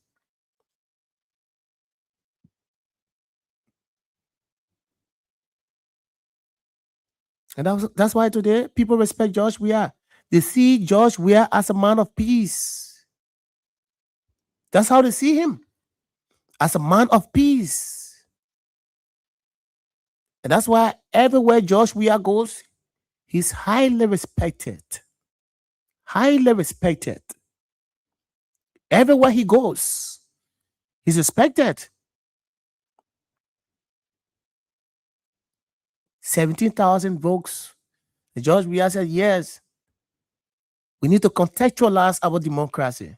And that's why today people respect George Weah. They see George Weah as a man of peace. That's how they see him, as a man of peace. And that's why everywhere George Weah goes, he's highly respected. Highly respected. Everywhere he goes, he's respected. 17,000 votes. George Weah said, yes, we need to contextualize our democracy.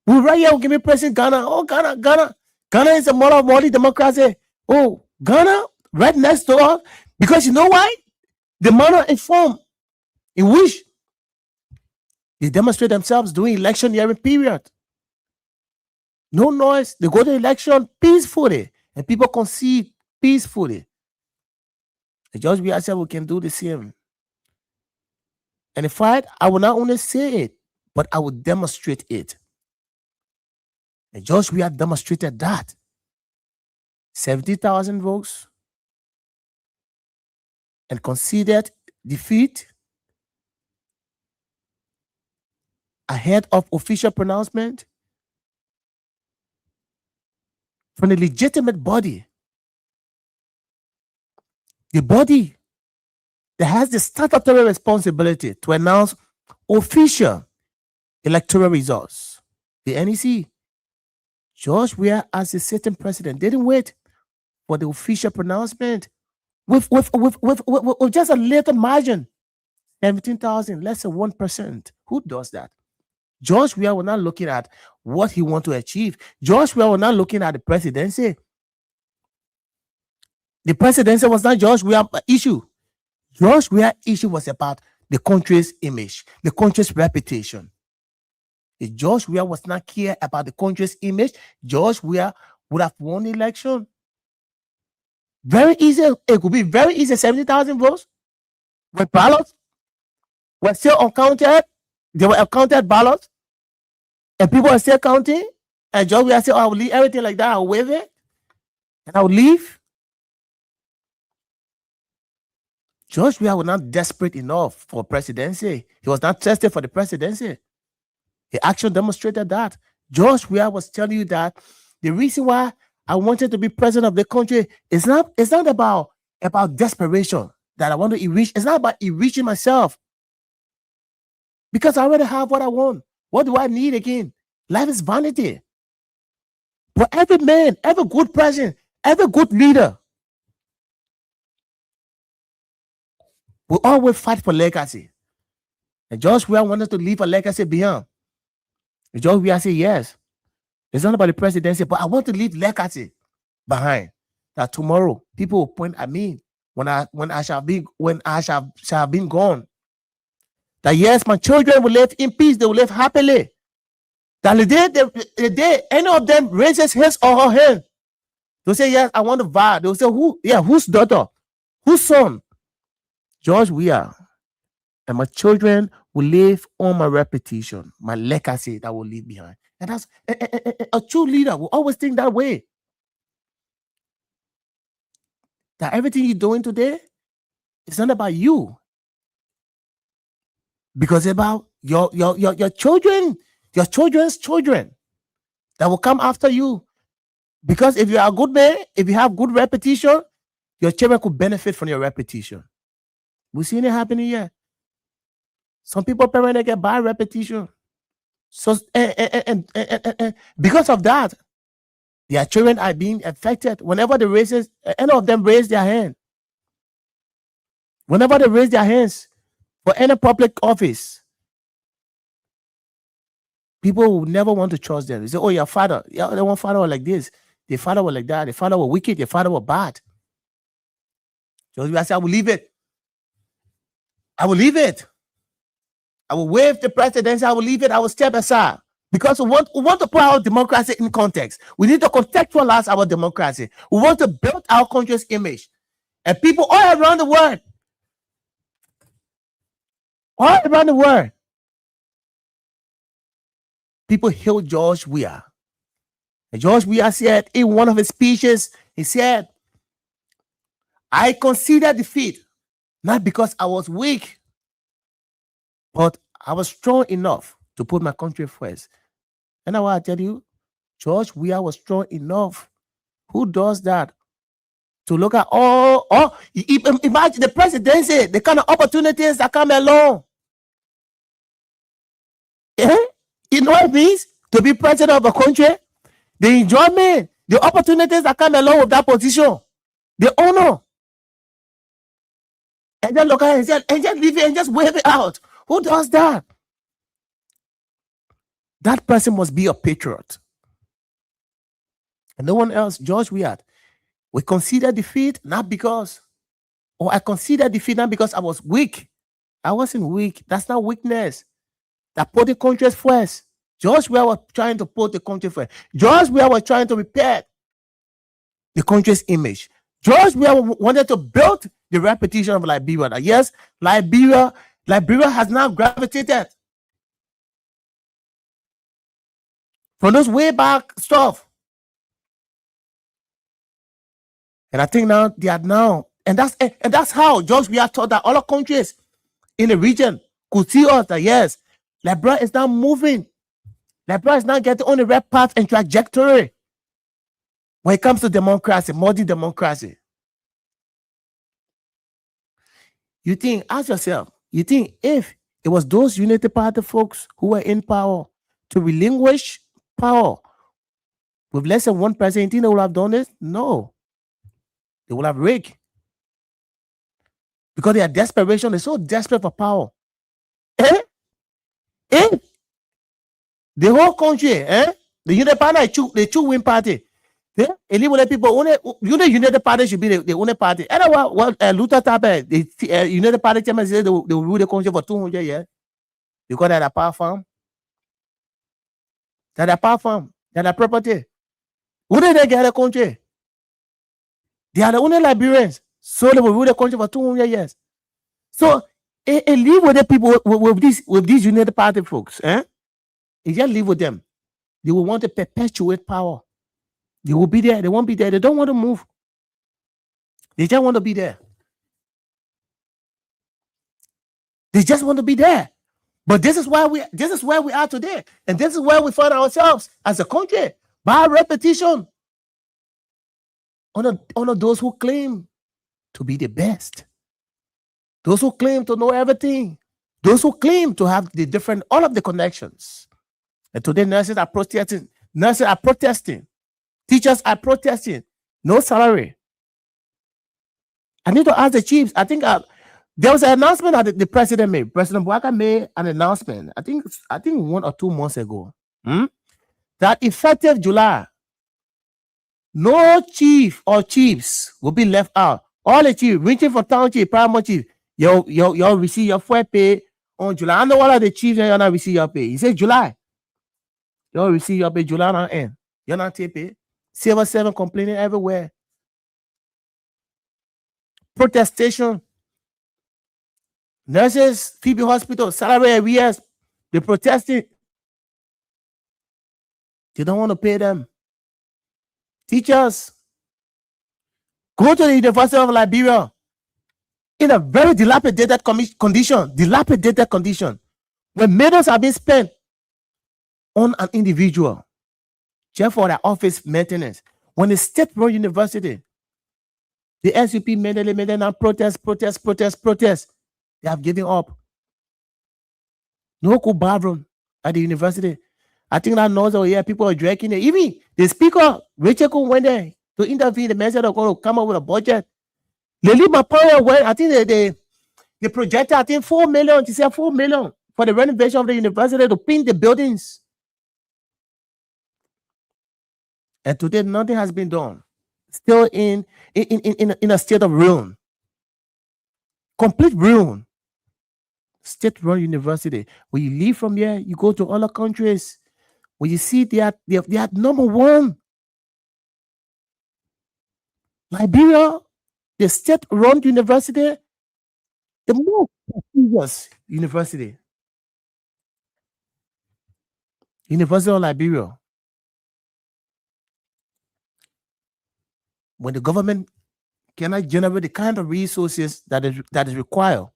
We right here, give me President Ghana. Oh, Ghana is a model of modern democracy. Oh, Ghana, right next to us. Because you know why? The manner and form in which they demonstrate themselves during election hearing period. No noise. They go to election peacefully. And people concede peacefully. The George Weah said we can do the same. And in fact, I will not only say it, but I will demonstrate it. And George Weah demonstrated that. 70,000 votes and conceded defeat ahead of official pronouncement from the legitimate body. The body that has the statutory responsibility to announce official electoral results. The NEC. George Weah, as the sitting president, didn't wait for the official pronouncement with just a little margin. 17,000, less than 1%. Who does that? George Weah was not looking at what he wanted to achieve. George Weah was not looking at the presidency. The presidency was not George Weah's issue. George Weah's issue was about the country's image, the country's reputation. If George Weah was not care about the country's image, George Weah would have won the election. Very easy. It could be very easy. 70,000 votes. When ballots were still uncounted, they were uncounted ballots, and people are still counting. And George Weah said, I will leave everything like that. I'll waive it, and I'll leave. George Weah was not desperate enough for presidency. He was not tested for the presidency. The action demonstrated that. George Weah was telling you that the reason why I wanted to be president of the country is not about desperation that I want to enrich. It's not about enriching myself. Because I already have what I want. What do I need again? Life is vanity. But every man, every good president, every good leader will always fight for legacy. And George Weah wanted to leave a legacy behind. And George Weah said, yes. It's not about the presidency, but I want to leave legacy behind. That tomorrow people will point at me when I shall have been gone. That yes, my children will live in peace, they will live happily. That the day any of them raises his or her hand, they'll say, yes, I want to vow. They'll say, who? Yeah, whose daughter? Whose son? George Weah. And my children will live on my reputation, my legacy that will leave behind. And that's a true leader will always think that way. That everything you're doing today, it's not about you. Because it's about your children, your children's children that will come after you. Because if you are a good man, if you have good reputation, your children could benefit from your reputation. We've seen it happening here. Some people parents they get bad reputation. So and because of that, their children are being affected. Whenever the races, any of them raise their hand. Whenever they raise their hands for any public office, people will never want to trust them. They say, oh, your father, one father was like this, their father was like that, their father was wicked, their father was bad. So I say, I will leave it. I will leave it. I will waive the presidency. I will leave it. I will step aside. Because we want to put our democracy in context. We need to contextualize our democracy. We want to build our country's image. And people all around the world, people hail George Weah. And George Weah said in one of his speeches, he said, I consider defeat, not because I was weak, but I was strong enough to put my country first. And now I tell you, George Weah was strong enough. Who does that? To look at imagine the presidency, the kind of opportunities that come along. Yeah? You know what it means to be president of a country? The enjoyment, the opportunities that come along with that position, the honor. And then look at it and just leave it and just wave it out. Who does that? That person must be a patriot. And no one else. George Weah. We consider defeat not because, I consider defeat not because I was weak. I wasn't weak. That's not weakness. That put the country first. George Weah was trying to put the country first. George Weah was trying to repair the country's image. George Weah wanted to build the reputation of Liberia. That yes, Liberia has now gravitated from those way back stuff. And I think now they are now, and that's how George Weah thought that other countries in the region could see us that yes, Liberia is now moving. Liberia is now getting on the right path and trajectory when it comes to democracy, multi-democracy. You think, ask yourself, you think if it was those Unity Party folks who were in power to relinquish power with less than one president, you think they would have done this? No. They would have rigged. Because their desperation, they're so desperate for power. The whole country, the Unity Party, the two-win party. Eliminate people, only United Party should be the only party. And what Luther Tabe, the United Party chairman said they will rule the country for 200 years. Because they're a power farm. They're a power farm. They're a property. Who did they get the country? They are the only Liberians. So they will rule the country for 200 years. So live with the people with these United Party folks. You just live with them. They will want to perpetuate power. They will be there. They won't be there. They don't want to move. They just want to be there. They just want to be there. But this is where we are today. And this is where we find ourselves as a country. By repetition. Honor those who claim to be the best. Those who claim to know everything. Those who claim to have all of the connections. And today nurses are protesting. Teachers are protesting. No salary. I need to ask the chiefs. I think There was an announcement that the president made. President Bouaka made an announcement, I think 1 or 2 months ago, that effective July, no chief or chiefs will be left out. All the chiefs, reaching for township, primary chief, you'll receive your full pay on July. I know all of the chiefs you're not receive your pay. He said July. You'll receive your pay July not end. You're not take pay. Civil 7 complaining everywhere. Protestation. Nurses, Phoebe Hospital, salary arrears, they're protesting. They don't want to pay them. Teachers, go to the University of Liberia in a very dilapidated condition, where millions have been spent on an individual just for their office maintenance. When the state-run university, the SUP made them protest. They have given up. No cool bathroom at the university. I think that knows people are drinking it. Even the speaker, Rachel, went there to intervene. The message are going to come up with a budget. They leave my power went. I think they projected, I think 4 million. She said 4 million for the renovation of the university to paint the buildings. And today nothing has been done. Still in a state of ruin. Complete ruin. State-run university. When you leave from here, you go to other countries. When you see they are number one. Liberia, the state-run university, the most prestigious university. University of Liberia. When the government cannot generate the kind of resources that is required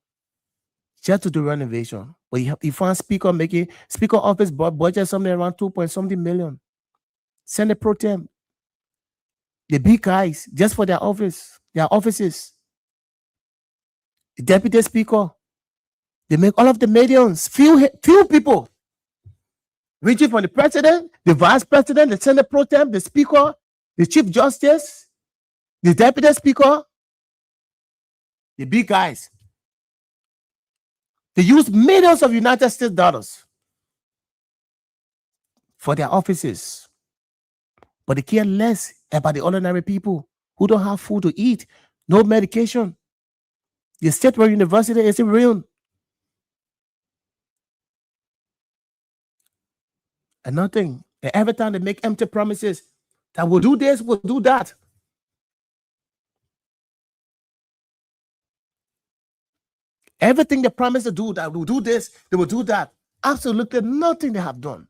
just to do renovation, but you find speaker office budget something around 2 million. Senate pro tem, the big guys just for their offices. The deputy speaker, they make all of the millions. Few people, ranging from the president, the vice president, the Senate pro tem, the speaker, the chief justice, the deputy speaker, the big guys. They use millions of United States dollars for their offices. But they care less about the ordinary people who don't have food to eat, no medication. The state-run university is in ruin. And nothing. And every time they make empty promises that we'll do this, we'll do that. Everything they promise to do, that will do this, they will do that. Absolutely nothing they have done.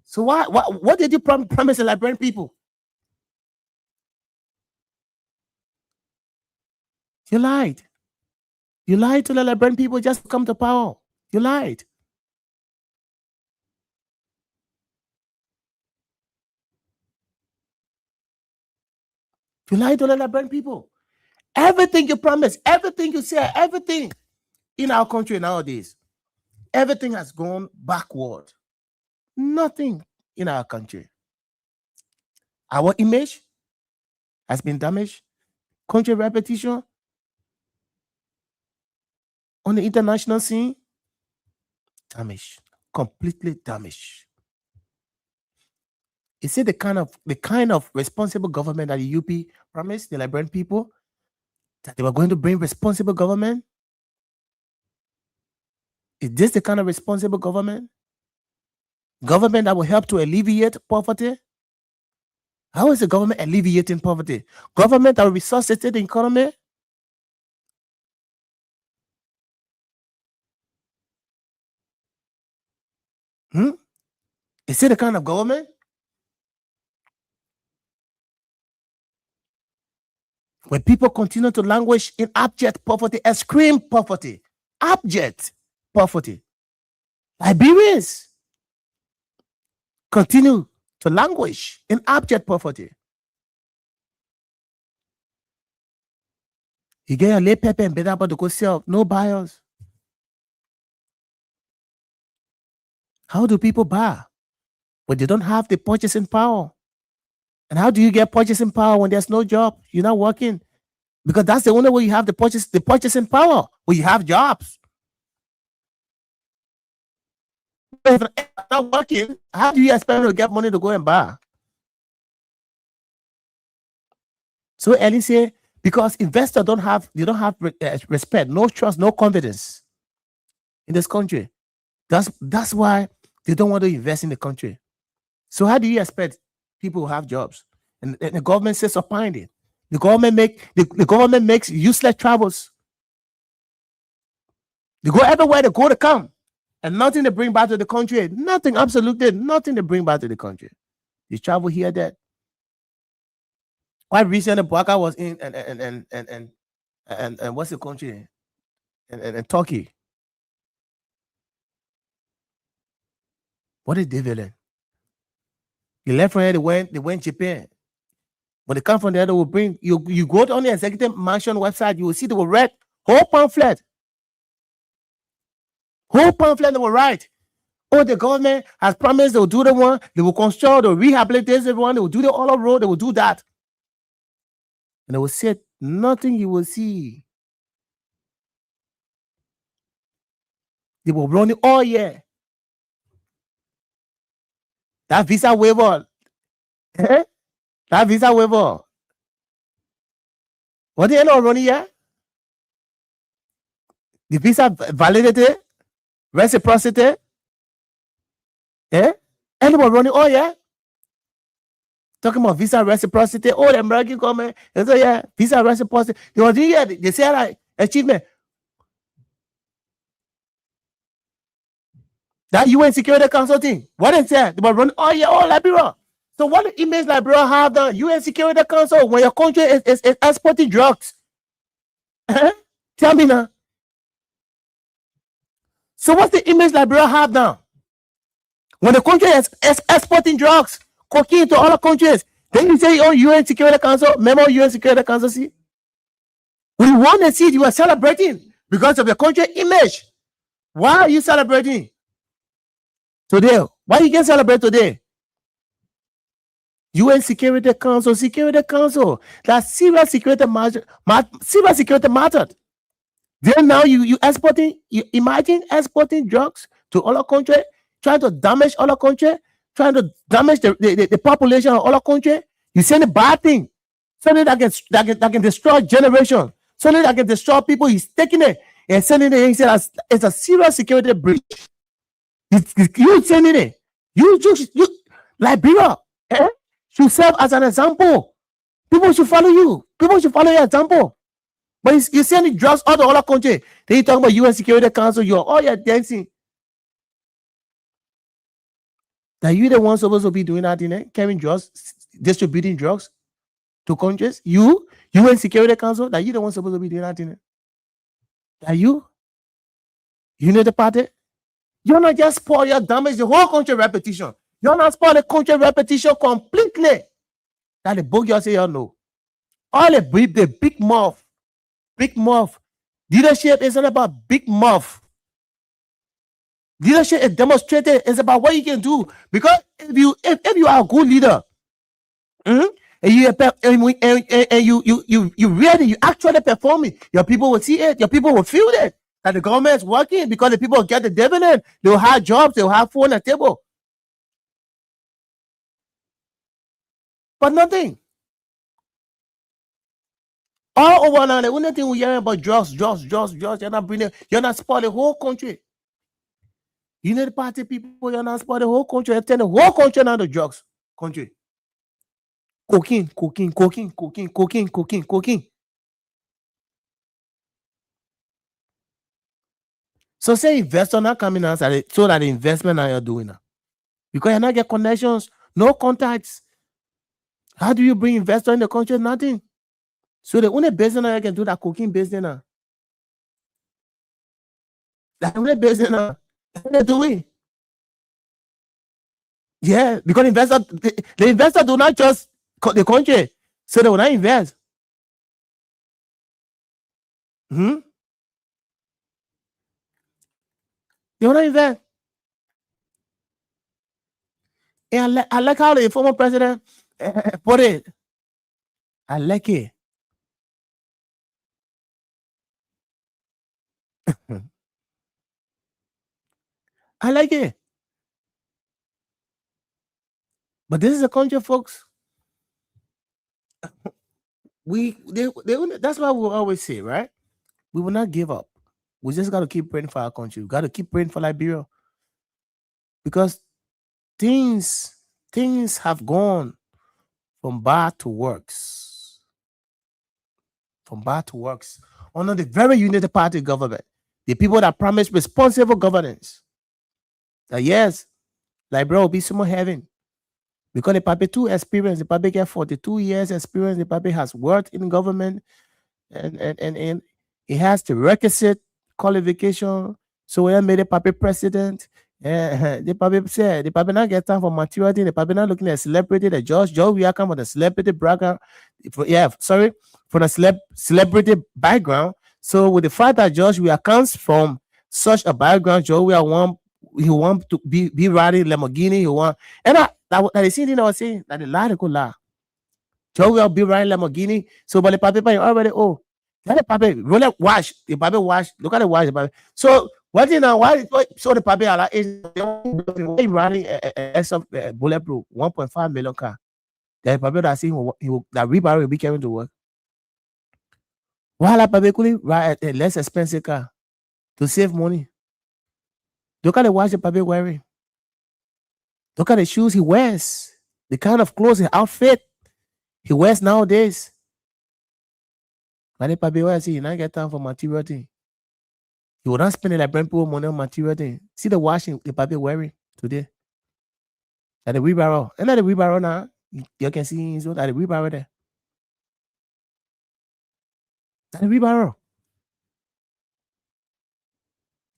So what did you promise the Liberian people? You lied. You lied to the Liberian people just to come to power. You lied. You lied to the Liberian people. Everything you promised, everything you said, everything in our country nowadays, everything has gone backward. Nothing in our country. Our image has been damaged. Country reputation on the international scene, damaged, completely damaged. Is it the kind of responsible government that the UP promised the Liberian people, that they were going to bring responsible government? Is this the kind of responsible government? Government that will help to alleviate poverty? How is the government alleviating poverty? Government that will resuscitate the economy? Is it the kind of government? When people continue to languish in abject poverty, extreme poverty, abject poverty, Liberians continue to languish in abject poverty. You get a lay pepper and better about to go sell, no buyers. How do people buy when they don't have the purchasing power? And how do you get purchasing power when there's no job? You're not working. Because that's the only way you have the purchasing power, where you have jobs. If not working, how do you expect to get money to go and buy? So Ellie say, because investors don't have respect, no trust, no confidence in this country. That's why they don't want to invest in the country. So how do you expect people to have jobs? And the government sits behind it. The government makes useless travels. They go everywhere they go to come, and nothing to bring back to the country. Nothing, absolutely nothing to bring back to the country. You travel here, that. Quite recently, Baka was in and what's the country? And Turkey. What did they learn? They left from here, they went Japan. When they come from there, they will bring you go on the executive mansion website, you will see they will read whole pamphlet. Whole pamphlet they will write. Oh, the government has promised they will do the one, they will construct, they will rehabilitate everyone, they will do the all road, they will do that. And they will say nothing you will see. They will run it all year. That visa waiver. That visa waiver. What they not running here? The visa validity, reciprocity. Anyone running all year? Talking about visa reciprocity. Oh, the American government. They say, yeah, visa reciprocity. They were doing it. They say like achievement. That UN Security Council thing. What they say? They were running all year, all Liberia. So what the image Liberia have done? UN Security Council when your country is exporting drugs. Tell me now. So what's the image Liberia have now? When the country is exporting drugs, cocaine to other countries, then you say, oh, UN Security Council, remember UN Security Council, see? We want to see it, you are celebrating because of your country image. Why are you celebrating today? Why you can celebrate today? UN Security Council, that's serious security matter. Then now you exporting, you imagine exporting drugs to other country, trying to damage other country, trying to damage the population of other country. You send a bad thing, something that can destroy generation, something that can destroy people. He's taking it and sending it. He said it's a serious security breach. You sending it. You Liberia should serve as an example. People should follow you. People should follow your example. But you sending drugs all the other country. Then you talking about UN Security Council. You're dancing. That you the one supposed to be doing that, carrying drugs, distributing drugs to countries. You UN Security Council. That you the one supposed to be doing that, That you know the party. You're not just spoil, you damage the whole country reputation. You're not spoil the country reputation completely. That the book you say you know. All the big mouth. Big mouth. Leadership isn't about big mouth. Leadership is demonstrated. It's about what you can do. Because if you are a good leader, and you really you actually performing, your people will see it. Your people will feel it. That the government is working because the people get the dividend. They will have jobs. They will have food on the table. But nothing. All over now, the only thing we hear about drugs. You're not bringing, you're not spoiling the whole country. You know the party people, you're not spoiling the whole country. You're telling the whole country now the drugs country. Cocaine. So say investor not coming out so that the investment now you're doing now. Because you're not get connections, no contacts. How do you bring investor in the country? Nothing. So the only business now you can do that cocaine business now. The only business now. They're doing. Yeah, because the investor do not just the country, so they will not invest. They will not invest. And I like how the former president put it. I like it. I like it. But this is a country, folks. That's why we always say, right? We will not give up. We just got to keep praying for our country. We got to keep praying for Liberia, because things have gone from bad to worse. From bad to worse. Under the very United Party government, the people that promised responsible governance, that yes, Liberia will be some heaven. Because the Pape too experienced, the Pape get 42 years experience, the Pape has worked in government, and he has the requisite qualification. So when I made the Pape president, the Pape said, the Pape not get time for maturity, the Pape not looking at celebrity, the George we are coming from the celebrity background, from a celebrity background. So with the fact that George we comes from such a background, he want to be riding Lamborghini, he want, and that the same thing I was saying, that the lie to go lie. Joe will be riding Lamborghini. So but the Pape already, let the Pape roll wash. The Pape wash. Look at the wash. The Pape. So what you know? Why so the Pape are riding a bulletproof 1.5 million car? The Pape that saying that rebar will be coming to work. Why la Pape could ride a less expensive car to save money? Look at the watch the Pape wearing. Look at the shoes he wears. The kind of clothes, the outfit he wears nowadays. But the Pape wears, he not get time for material thing. He will not spend like people money on material thing. See the washing the Pape wearing today. At the wheelbarrow. And at the wheelbarrow now, you can see his own at the wheelbarrow there. At the wheelbarrow.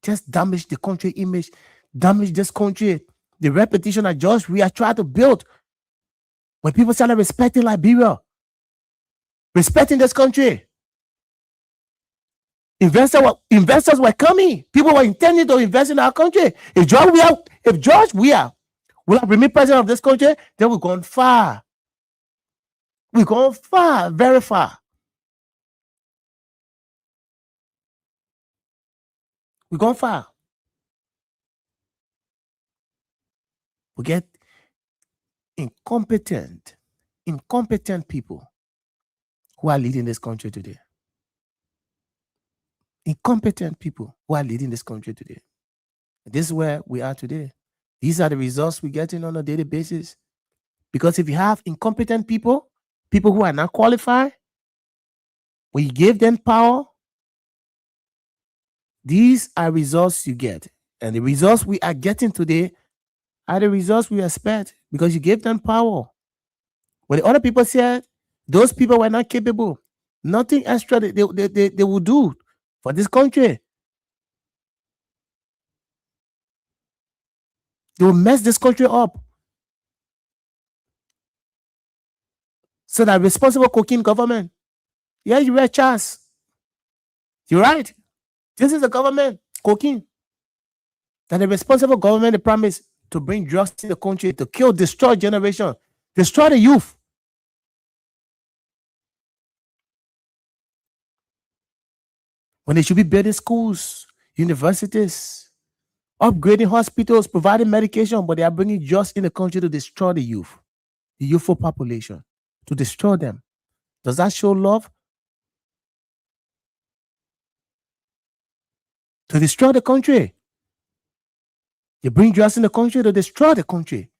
Just damage the country image, damage this country, the reputation that George we are trying to build. When people started respecting Liberia, respecting this country, investors were coming. People were intending to invest in our country. If George Weah will have remained president of this country, then we've gone far. We've gone far, very far. We've gone far. We get incompetent people who are leading this country today. Incompetent people who are leading this country today. This is where we are today. These are the results we're getting on a daily basis. Because if you have incompetent people who are not qualified, when you give them power, these are results you get. And the results we are getting today are the results we expect, because you gave them power. When the other people said those people were not capable, nothing extra they would do for this country. They will mess this country up. So that responsible cocaine government. Yeah, you're right, Charles. You're right. This is the government, cocaine. That the responsible government, they promise to bring drugs to the country, to kill, destroy generation, destroy the youth. When they should be building schools, universities, upgrading hospitals, providing medication, but they are bringing drugs in the country to destroy the youth, the youthful population, to destroy them. Does that show love? To destroy the country. They bring drugs in the country to destroy the country.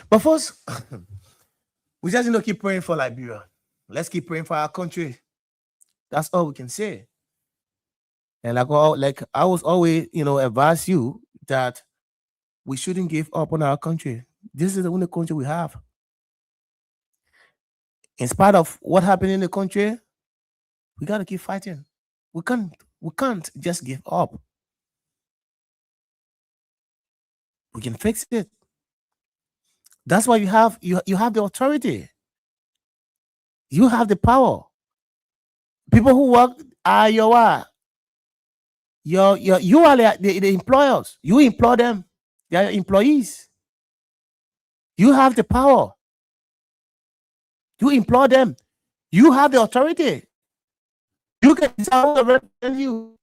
But first, we just need to keep praying for Liberia. Let's keep praying for our country. That's all we can say. And like I was always, advise you that we shouldn't give up on our country. This is the only country we have. In spite of what happened in the country, we got to keep fighting. We can't just give up. We can fix it. That's why you have the authority. You have the power. People who work are you are the employers. You employ them. They are employees. You have the power. You employ them. You have the authority. You can decide who will represent you.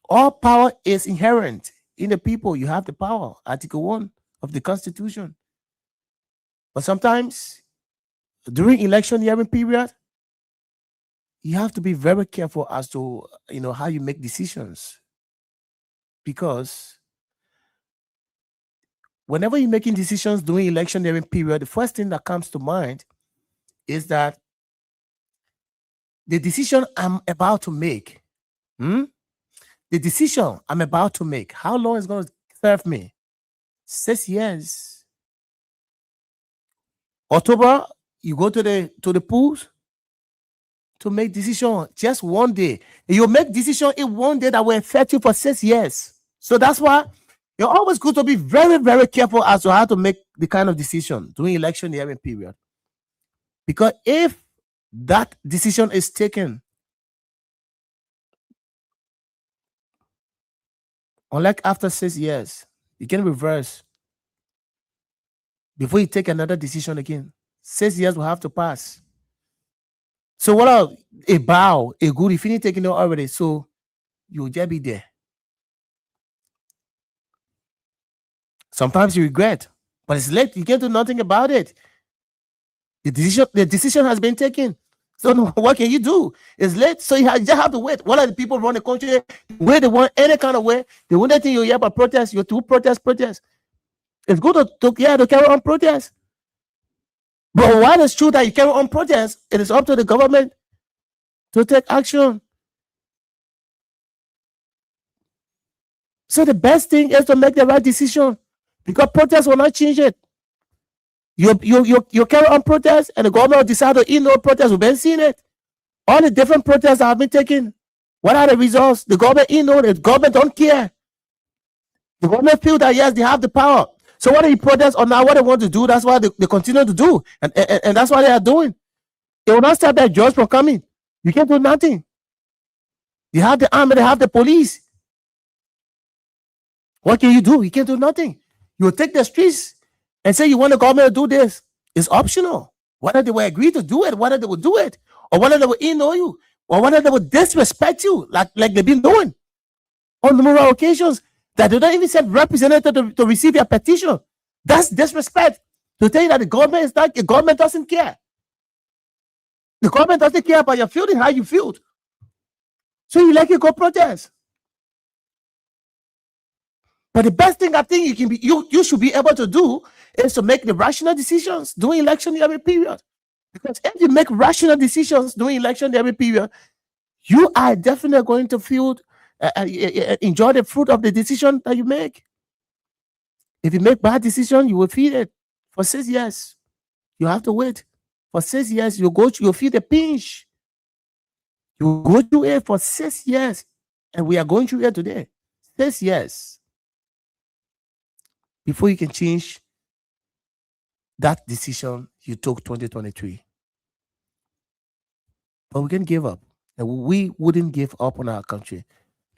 All power is inherent in the people. You have the power. Article 1 of the Constitution. But sometimes during election hearing period, you have to be very careful as to how you make decisions. Because whenever you're making decisions during election hearing period, the first thing that comes to mind is that the decision I'm about to make, how long is going to serve me? 6 years. October, you go to the polls to make decision just one day. You make decision in one day that will affect you for 6 years. So that's why you're always good to be very, very careful as to how to make the kind of decision during election hearing period. Because if that decision is taken, unlike after 6 years, you can reverse before you take another decision again. 6 years will have to pass. So what are a bow, a good, if you ain't taking it already, so you'll just be there. Sometimes you regret, but it's late. You can't do nothing about it. The decision has been taken. So what can you do? It's late, so you just have to wait. What are the people run the country where they want any kind of way? The only thing you hear about protest, you to protest. It's good to carry on protest. But while it's true that you carry on protest, it is up to the government to take action. So the best thing is to make the right decision, because protest will not change it. You carry on protest, and the government will decide to ignore protest. We've been seeing it. All the different protests that have been taken. What are the results? The government ignored it. The government don't care. The government feel that yes, they have the power. So what they protest or now what they want to do, that's what they continue to do. And that's what they are doing. They will not stop their judge from coming. You can't do nothing. They have the army, they have the police. What can you do? You can't do nothing. You will take the streets and say you want the government to do this. It's optional. Whether they will agree to do it, whether they will do it, or whether they will ignore you, or whether they will disrespect you, like they've been doing on numerous occasions, that they don't even send representatives to receive your petition. That's disrespect. To tell you that the government doesn't care. The government doesn't care about your feeling, how you feel. So you go protest. But the best thing I think you should be able to do is to make the rational decisions during election hearing period. Because if you make rational decisions during election hearing period, you are definitely going to feel enjoy the fruit of the decision that you make. If you make bad decision, you will feel it for 6 years. You have to wait for 6 years. You'll feel the pinch. You go through it for 6 years, and we are going through it today. 6 years before you can change that decision you took 2023. But we can give up, and we wouldn't give up on our country.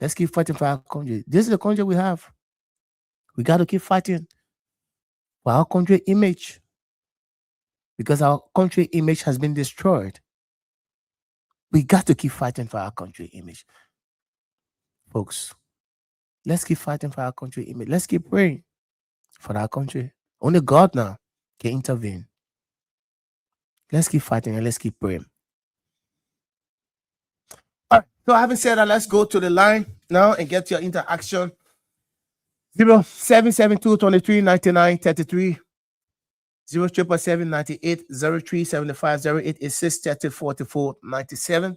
Let's keep fighting for our country. This is the country we have. We got to keep fighting for our country image, because our country image has been destroyed. We got to keep fighting for our country image. Folks, let's keep fighting for our country image. Let's keep praying for our country. Only God now can intervene. Let's keep fighting and let's keep praying. All right. So having said that, let's go to the line now and get your interaction. 0772-23-99-33, 077-98-03-75-0886-30-44-97.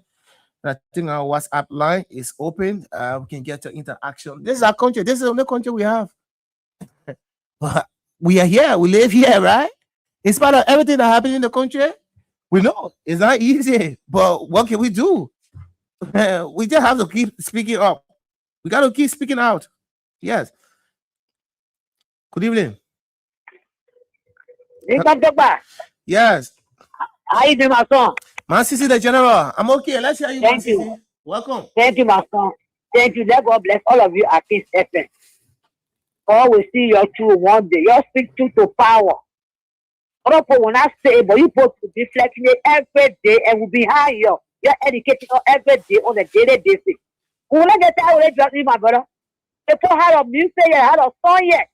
I think our WhatsApp line is open. We can get your interaction. This is our country. This is the only country we have. We are here. We live here, right? In spite of everything that happened in the country, we know it's not easy. But what can we do? We just have to keep speaking up. We got to keep speaking out. Yes. Good evening. Yes. How you doing, my son? My sister, the general. I'm okay. Let's hear you. Thank you. Welcome. Thank you, my son. Thank you. Let God bless all of you at King's FM. God will see your truth one day. You speak truth to power. Other people will not say, but you supposed to be flexing it every day and will be higher. You're educating every day on a daily basis. We will not get tired of it, my brother. People had a music, you had a song yet.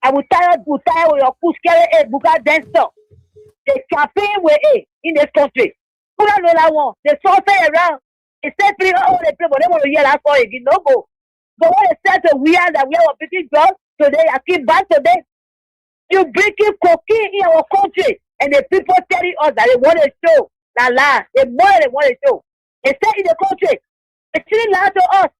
I will tire with your push carry a buga dancer. The campaign way in this country. Who don't know that one? They saw say around. They said three all the people, they want to hear that song again. No go. But what they said to we are that we are picking drugs today, I keep back today. You breaking cocaine in our country, and the people telling us that they want to show. They more they want to show. They say in the country, it's still lie to us.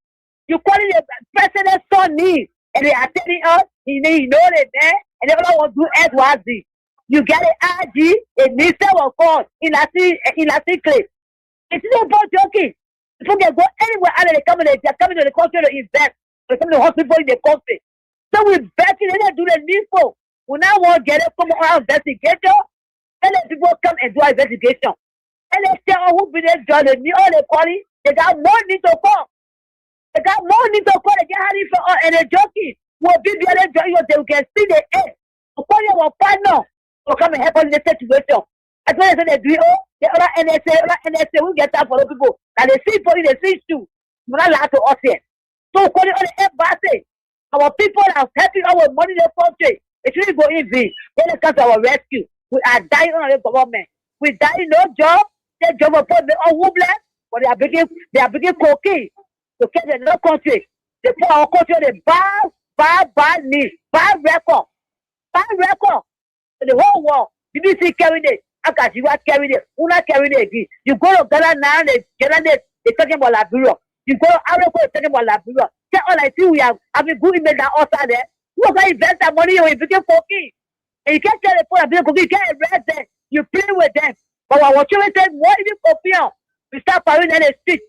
You calling the president's son needs, and they are telling us, you know it there, and they don't want to do XYZ. You get an IG, a minister of God in a clip. It's not about joking. People can go anywhere and they're coming to the country to invest. They're coming to hospital in the country. So we bet in and do the needful. We now want to get it from our investigator. And let people come and do our investigation. And they tell who be the judge, they need all the quality. They got more need to come. They got more need to come. They get ready for us and they're joking. We'll be the other judge. They can see the end. So call your partner to come and help us in the situation. As well as they do, the other NSA will get that for the people. And they see for you, they see you. We're not allowed to us here. So call it on the embassy. Our people are helping our money in the country. It really go in vain. Then it comes to our rescue. We are dying on the government. We die no job. They job upon the homeless, but they are bringing cocaine to get the no country. They put our country on the bad news, bad record. The whole world. BBC carrying it. Akashiwa carrying it. Una carrying it again. You go to Ghana now, they're talking about Liberia. You go to Africa, they're talking about Liberia. Say all I see we have having good image that outside there. You can invest that money in become cocaine. And you can't tell the point of cocaine, you can't arrest them. You play with them. But what you said, what if you cocaine? We start firing in the street.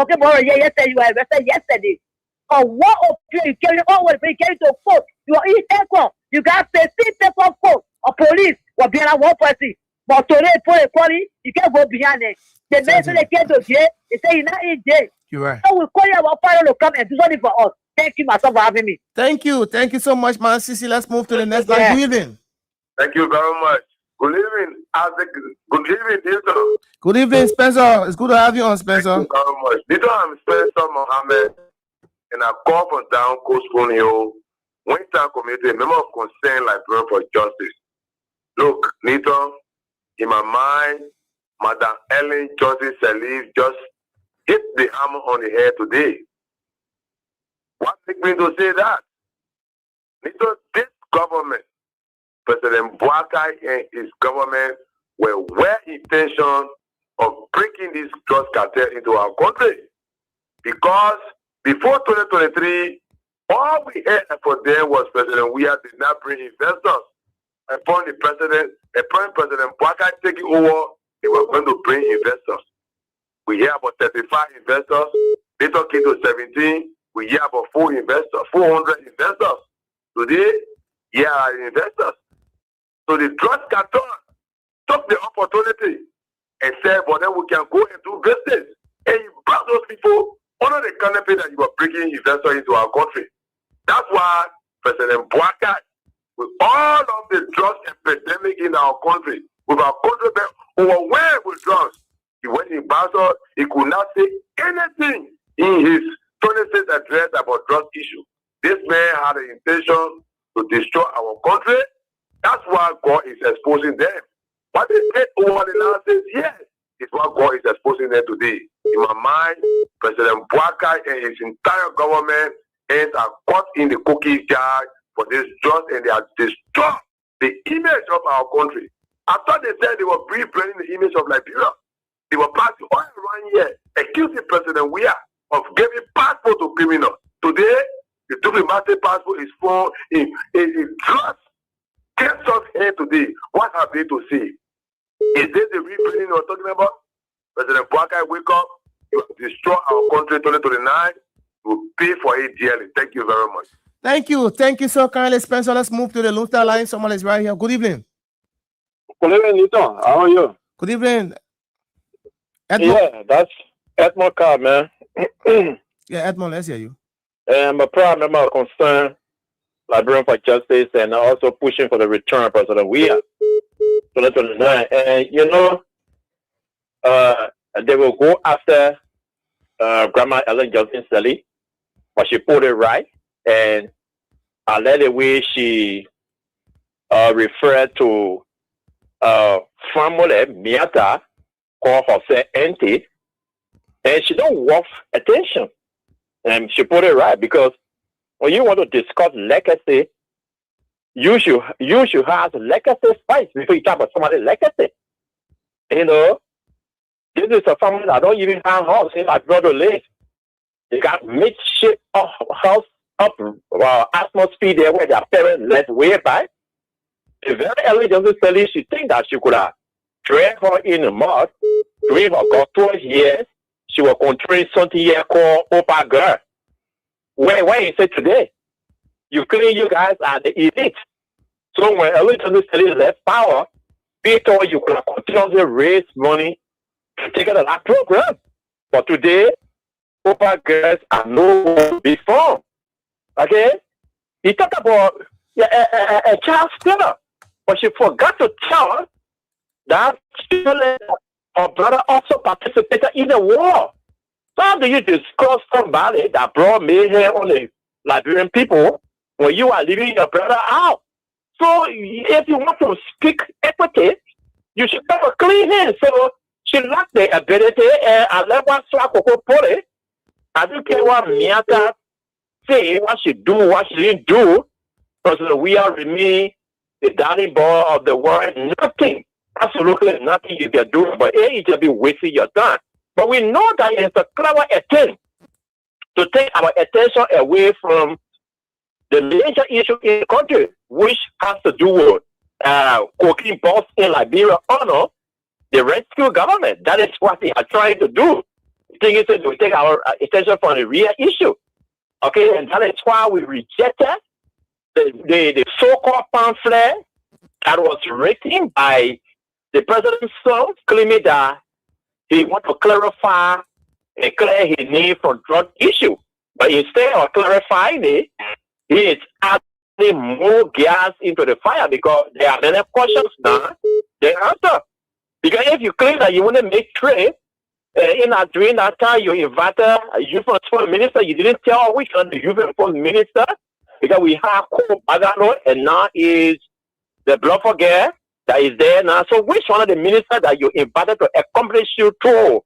Okay, boy, yesterday you were arrested yesterday. Or what opinion you carry on with you carry to court. You are in aircraft. You got 15 people of court or police or behind one person. But today, for the quality, you can't go behind it. The men say they came to jail, they say you're not in jail. You're right. So we call you our father to come and do something for us. Thank you, myself, for having me. Thank you so much, man. Sissy, let's move to the next line. Good evening. Thank you very much. Good evening, good evening, Dito. Good evening, Spencer. It's good to have you on, Spencer. Thank you very much. Dito, I'm Spencer Mohammed, and I call from down Coast Hill, Winter Community, a member of Concern Librarian for Justice. Look, Nito, in my mind, Madam Ellen Johnson Sirleaf just hit the hammer on the head today. What makes me to say that? Nito, this government, President Boakai and his government were well intentioned of breaking this drug cartel into our country. Because before 2023, all we had for them was President Weah did not bring investors. Upon President Boakai taking over, they were going to bring investors. We hear about 35 investors. They took it to 17. We hear about 400 investors. Today, here are investors. So the drug cartel took the opportunity and said, well, then we can go and do business. And you brought those people under the canopy that you are bringing investors into our country. That's why President Boakai, with all of the drug epidemic in our country, with our country overwhelmed with drugs, he went in Basel, he could not say anything in his 26th address about drug issue. This man had the intention to destroy our country. That's why God is exposing them. What they did over the last 6 years is what God is exposing them today. In my mind, President Boakai and his entire government are caught in the cookie jar for this drugs, and they have destroyed the image of our country. I thought they said they were rebranding the image of Liberia. They were passing all around here, accusing President Weah of giving passport to criminals. Today, the diplomatic passport is for a trust. Gets us here today. What have they to say? Is this the rebranding we're talking about? President Boakai, wake up. You will destroy our country in 2029. You will pay for it dearly. Thank you very much. Thank you so kindly, Spencer. Let's move to the Luther line. Someone is right here. Good evening. Good evening, Nito. How are you? Good evening. Edmond. Yeah, that's Edmond Cobb, man. Yeah, Edmond, let's hear you. I'm a proud member of Concern, Librarian for Justice, and also pushing for the return of President Weah. 2029. And you know, they will go after Grandma Ellen Johnson Sirleaf, but she put it right. And I like the way she referred to family Miata, call herself auntie, and she don't worth attention. And she put it right, because when you want to discuss legacy, you should have legacy spice before you talk about somebody's legacy. You know, this is a family that don't even have house in my brother live. They got makeshift house up atmosphere there where their parents left way back. The very early Johnson Sirleaf, she think that she could have dragged her in the mud during her 12 years. She was controlling something here called Opa Girl. Where is it today? You claim you guys are the elite. So when early Johnson Sirleaf left power, they thought you could continuously raise money to take out of that program. But today, Opa Girls are no before. Okay? He talked about a child stealer, but she forgot to tell that her brother also participated in the war. So how do you discuss somebody that brought mayhem on the Liberian people when you are leaving your brother out? So if you want to speak equity, you should have a clean hand. So she lacked the ability, and I let one swap put it. I don't care what Miata say, what she do, what she didn't do, because we are remain the darling boy of the world. Nothing, absolutely nothing you can do, but you just be wasting your time. But we know that it's a clever attempt to take our attention away from the major issue in the country, which has to do with cocaine boss in Liberia honor the rescue government. That is what they are trying to do. The thing is to take our attention from the real issue. Okay, and that is why we rejected the so-called pamphlet that was written by the president's son, claiming that he want to clarify and clear his name from drug issue. But instead of clarifying it, he is adding more gas into the fire, because there are many questions now they answer. Because if you claim that you want to make trade, during that time you invited a youth transport minister, you didn't tell which one the youth transport minister, because we have Cole Bagano and now is the Bluffo girl that is there now. So which one of the ministers that you invited to accomplish you to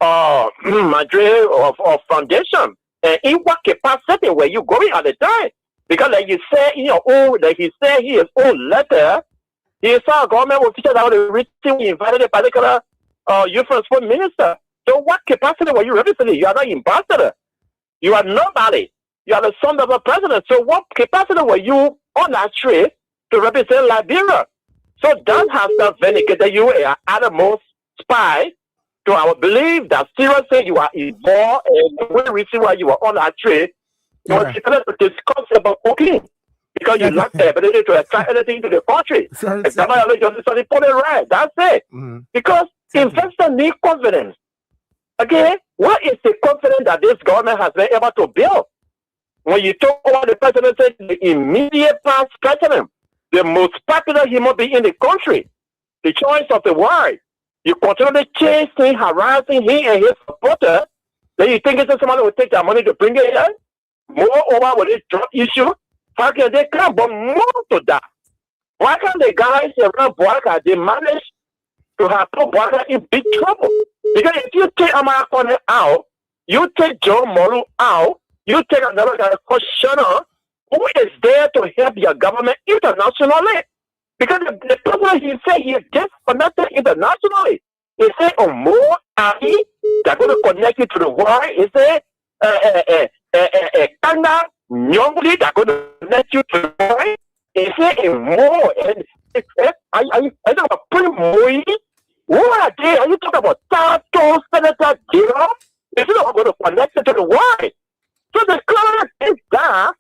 Madrid or foundation? And in what capacity were you going at the time? Because like you say in your own, like he said in his own letter, he saw a government official that was written, we invited a particular youth transport minister. So what capacity were you representing? You are not ambassador. You are nobody. You are the son of a president. So what capacity were you on that trip to represent Liberia? So that has not vindicated you an uttermost spy to our belief that seriously you are involved, and the only reason why you are on that trip was to discuss about cocaine. Because you lack the ability to attract anything to the country. That's right. That's it. Because investors need confidence. Okay? What is the confidence that this government has been able to build? When you talk about the president, the immediate past president, the most popular human being in the country, the choice of the world, you continue to chase him, harassing him and his supporters, then you think it's somebody will take their money to bring it here? Moreover, with this drug issue, how can they come? But more to that, why can't the guys around Boaca, they manage to have put Boaca in big trouble? Because if you take Amara Kone out, you take John Molu out, you take another guy called Shana, who is there to help your government internationally. Because the president, he said he is disconnected internationally. He said, more Ali, they're going to connect you to the world. He said, Kanda, Nyongli, they're going to connect you to the world. He said, more. And I talk about Prim Moyi. Who are they? Are you talking about Tato, Senator Jiro? Is not going to connect you to the world. So the clearance is there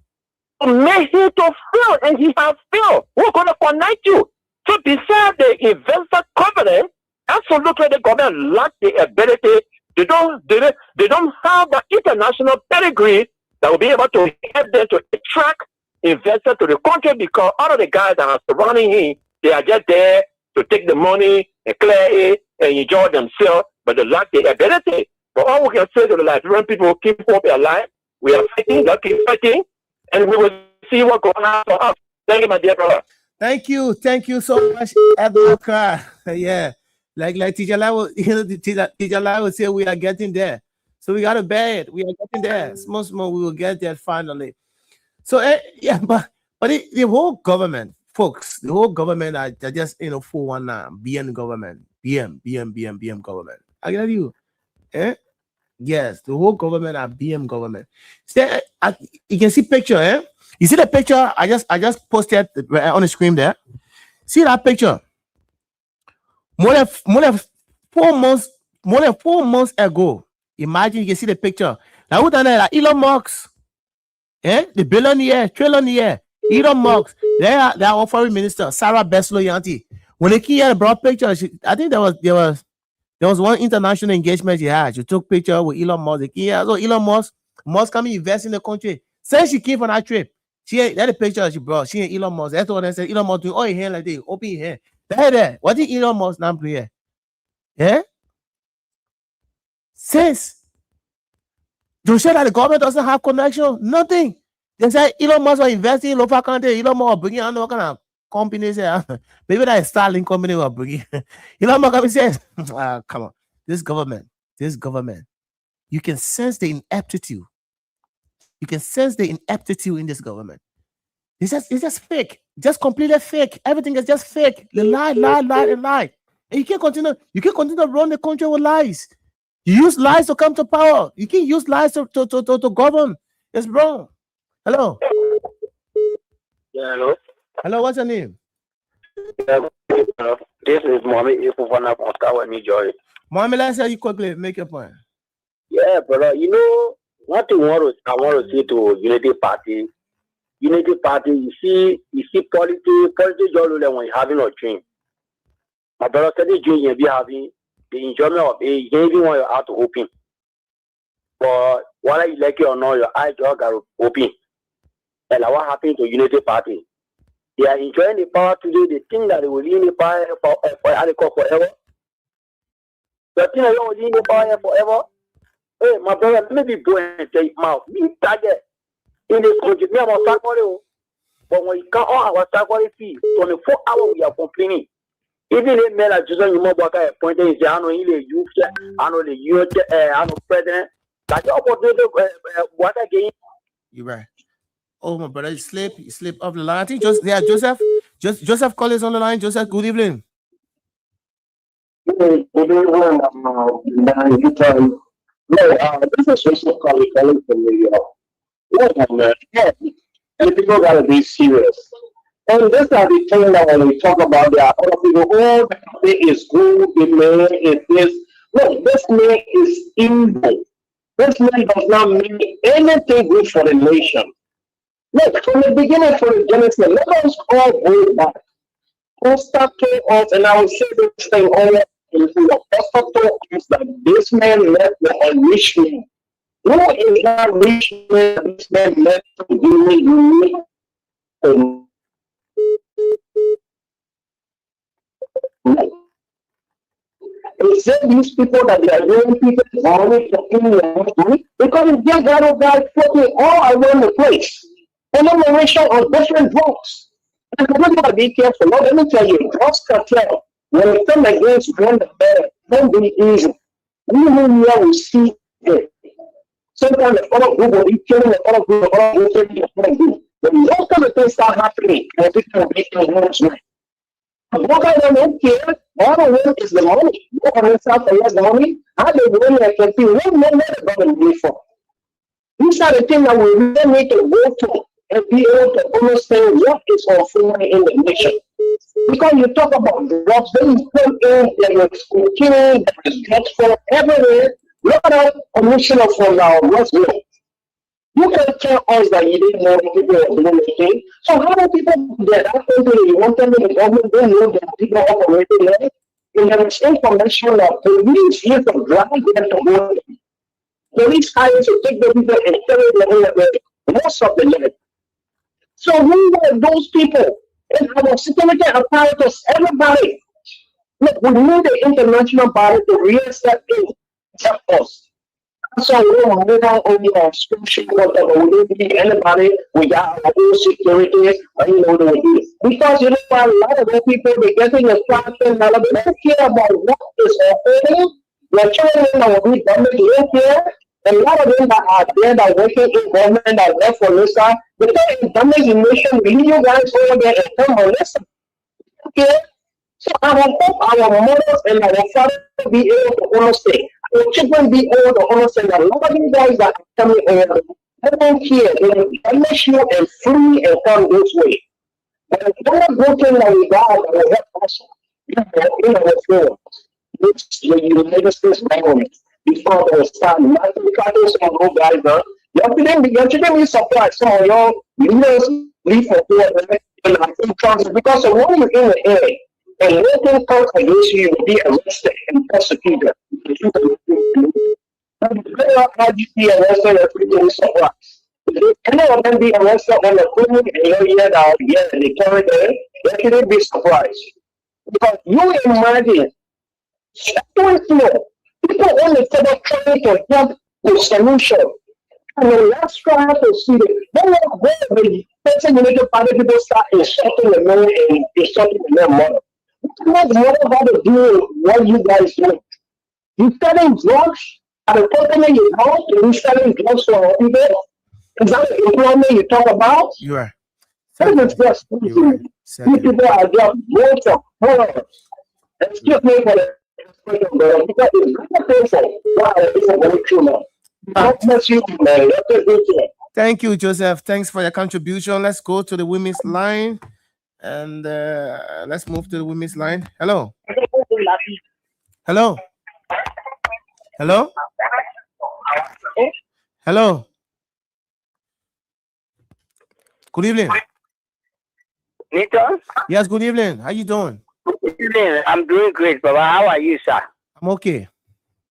to make him to fail, and he has failed. We're going to connect you. So besides the investor confidence, absolutely the government lacks the ability. They don't have the international pedigree that will be able to help them to attract investors to the country, because all of the guys that are surrounding him, they are just there to take the money and clear it and enjoy themselves, but they lack the ability. But all we can say to the Liberian people, keep hope alive. We are fighting, let's keep fighting, and we will see what's going on for us. Thank you, my dear brother. Thank you so much, Edward. Yeah, like Teacher Lai, Teacher Lai would say, we are getting there. So we got to bear it. We are getting there. Small, we will get there finally. So yeah, but the whole government, folks, the whole government are just 419 BM government, BM government. I tell you, yes, the whole government are BM government. So, you can see picture, You see the picture I just posted on the screen there. See that picture? More than 4 months ago. Imagine you can see the picture. Now who done that? Elon Musk, the billionaire, trillionaire, Elon Musk. They are our foreign minister, Sarah Besloyanti. When they came here, the broad picture, I think there was one international engagement she had. She took picture with Elon Musk. So Elon Musk coming invest in the country. Since she came from that trip, that's the picture she brought. She and Elon Musk. That's what I said. Elon Musk doing all your hand like this, open your hand. There. What did Elon Musk now play here? Yeah? Since they say that the government doesn't have connection, nothing. They say Elon Musk was investing in local country. Elon Musk bringing on all kind of companies here. Maybe that Starlink company will bring it. Elon Musk says, come on, this government, you can sense the ineptitude. You can sense the ineptitude in this government. It's just fake, just completely fake. Everything is just fake. They lie. And you can't continue to run the country with lies. You use lies to come to power. You can't use lies to govern. It's wrong. Hello. Yeah, hello. Hello, what's your name? This is Mohammed Ifufana from Ottawa, New Jersey. Mohammed, let's hear you quickly. Make your point. Yeah, brother. One thing I want to say to Unity Party. Unity Party, you see politics just when you're having a dream. My brother said the dream you'll be having, the enjoyment of it, you even want your heart to open. But whether you like it or not, your eyes just got to open. And like what happened to Unity Party? They are enjoying the power today. They think that they will live in the power forever. They think that they will live in the power forever. Hey, my brother, let me be boy and tell you, mouth. Me target in this country, me about Sakwari. But when you count all our Sakwari fees, 24 hours we are complaining. Even the men like Joseph Yumabaka appointed, he said, I know the youth, I know the youth, I know president. That's the opportunity. What again? You're right. Oh, my brother, you slip off the line. I think Joseph Collins on the line. Joseph, good evening. Good evening. This is Joseph Collins calling from New York. And people gotta be serious. And this are the thing that when we talk about the other people, oh, the cafe is good, the man is this. Look, this man is evil. This man does not mean anything good for the nation. Look, from the beginning, from the Genesis, let us all go back. Pastor told us, and I will say this thing over the Pastor told us that this man met a rich man. Who is that rich man this man met to do unique? He said these people that they are doing people money talking money because it's just got a guy fucking all around the place. And then we mention on different drugs. And we gotta be careful. Now, let me tell you, drugs cartel, when it comes against one the bad, don't be easy. We will see it. Sometimes the other group will be killing the other group, the other group, the other group. When those kind of things start happening, and people will make things worse, right? What I don't care, all I want is the money. What I want is the money. I don't want to can see what the government do for. These are the things that we really need to go to and be able to understand what is unfolding in the nation. Because you talk about drugs, then you come in, there is cocaine, there is drugs for everywhere. Look at our commissioner from our West Wing. You can tell us that you didn't know people were doing the thing. So how do people get that country? You want them in the government, they know that people are operating there. And there is information that police here to drag them to go. Police hires to take the people and carry them away most of the land. So who were those people? And our security apparatus, everybody Look, we need the international body to reassess it, help us. So we don't only have scripture, whatever. We don't need anybody. We got our own security. Because you know what, a lot of those people, they're getting a fraction, they don't care about what is happening. They're trying to be government, they don't care. A lot of them that are there that are working in government that work for Lisa, they tell in government in nation, we need you guys over there and come on, listen. Okay? So I hope our mothers and our fathers be able to understand. Our children be able to understand that a lot of you guys that are coming over, they don't care. They will punish you and free and come this way. But if you're not working that we got, that will help us in our field, which the United States government, before they start making practice on those guys now, you're shouldn't be surprised. Some of your leaders leave for poor and I think because when you're in the air, and nothing comes against you, you will be arrested and persecuted. IGP arrested, everything is surprised. If any of them be arrested on the phone and you hear that, yeah, they carry them, they shouldn't be surprised. Because you imagine, doing slow, people only said they're trying to help the solution. And then let's try to see it. Then the person you need to find people start insulting the man and insulting the man mother. What about to do what you guys do? You selling drugs at a company you house, and you selling drugs for other people? Is that the employment you talk about? You are. That is just these people are just words of words. Excuse me for the expression, but because it's very painful. Wow, it's a very true now. God bless you, man. Thank you, Joseph. Thanks for your contribution. Let's go to the women's line. And let's move to the women's line. Hello. Hello. Hello. Hello. Good evening. Nathan? Yes, good evening. How you doing? Good evening. I'm doing great, Baba. How are you, sir? I'm okay.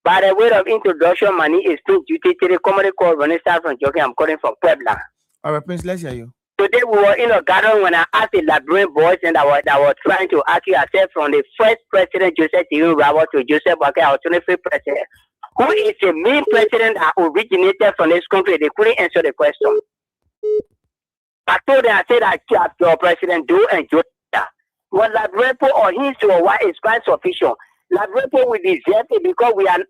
By the way of introduction, my name is Prince Duty to the comedy called Vanessa from Jockey. I'm calling from Puebla. All right, Prince, let's hear you. Today we were in a garden when I asked the Liberian boys and I was trying to ask you ourselves from the first president, Joseph T.U. Rabo, to Joseph Boakai, our 25th president. Who is the main president that originated from this country? They couldn't answer the question. I told them, I said that your President Joe and Joseph was Labrepo or his or what is quite sufficient. Labrepo will deserve it because we don't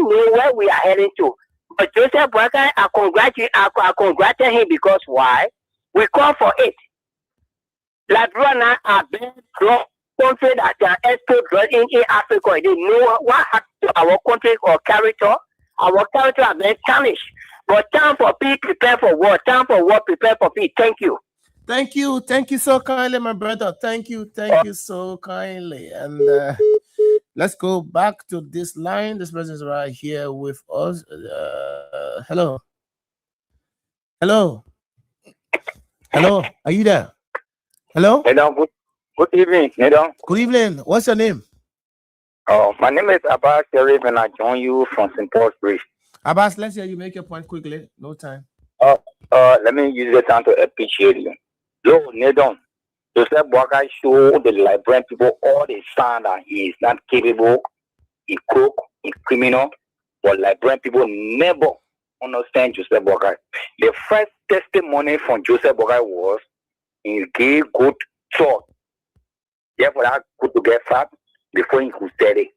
know where we are heading to. But Joseph Boakai, I congratulate him because why? We call for it. Labrana are best country that can export drugs in Africa. They know what happened to our country or character. Our character are very tarnished. But time for peace, prepare for war. Time for war, prepare for peace. Thank you. Thank you. Thank you so kindly, my brother. Thank you. Thank you so kindly. And let's go back to this line. This person is right here with us. Hello. Hello. Hello. Are you there? Hello. Hello. Good evening. Hello. Good evening. What's your name? Oh, my name is Abbas Sharif, and I join you from St. Paul's Bridge. Abbas, let's hear you make your point quickly. No time. Let me use the time to appreciate you. Look, Nedon, Joseph Boakai showed the Liberian people all the sign that he is not capable, he crook, he criminal, but Liberian people never understand Joseph Boakai. The first testimony from Joseph Boakai was he gave good thought. Therefore, that good to get fat before he could say it.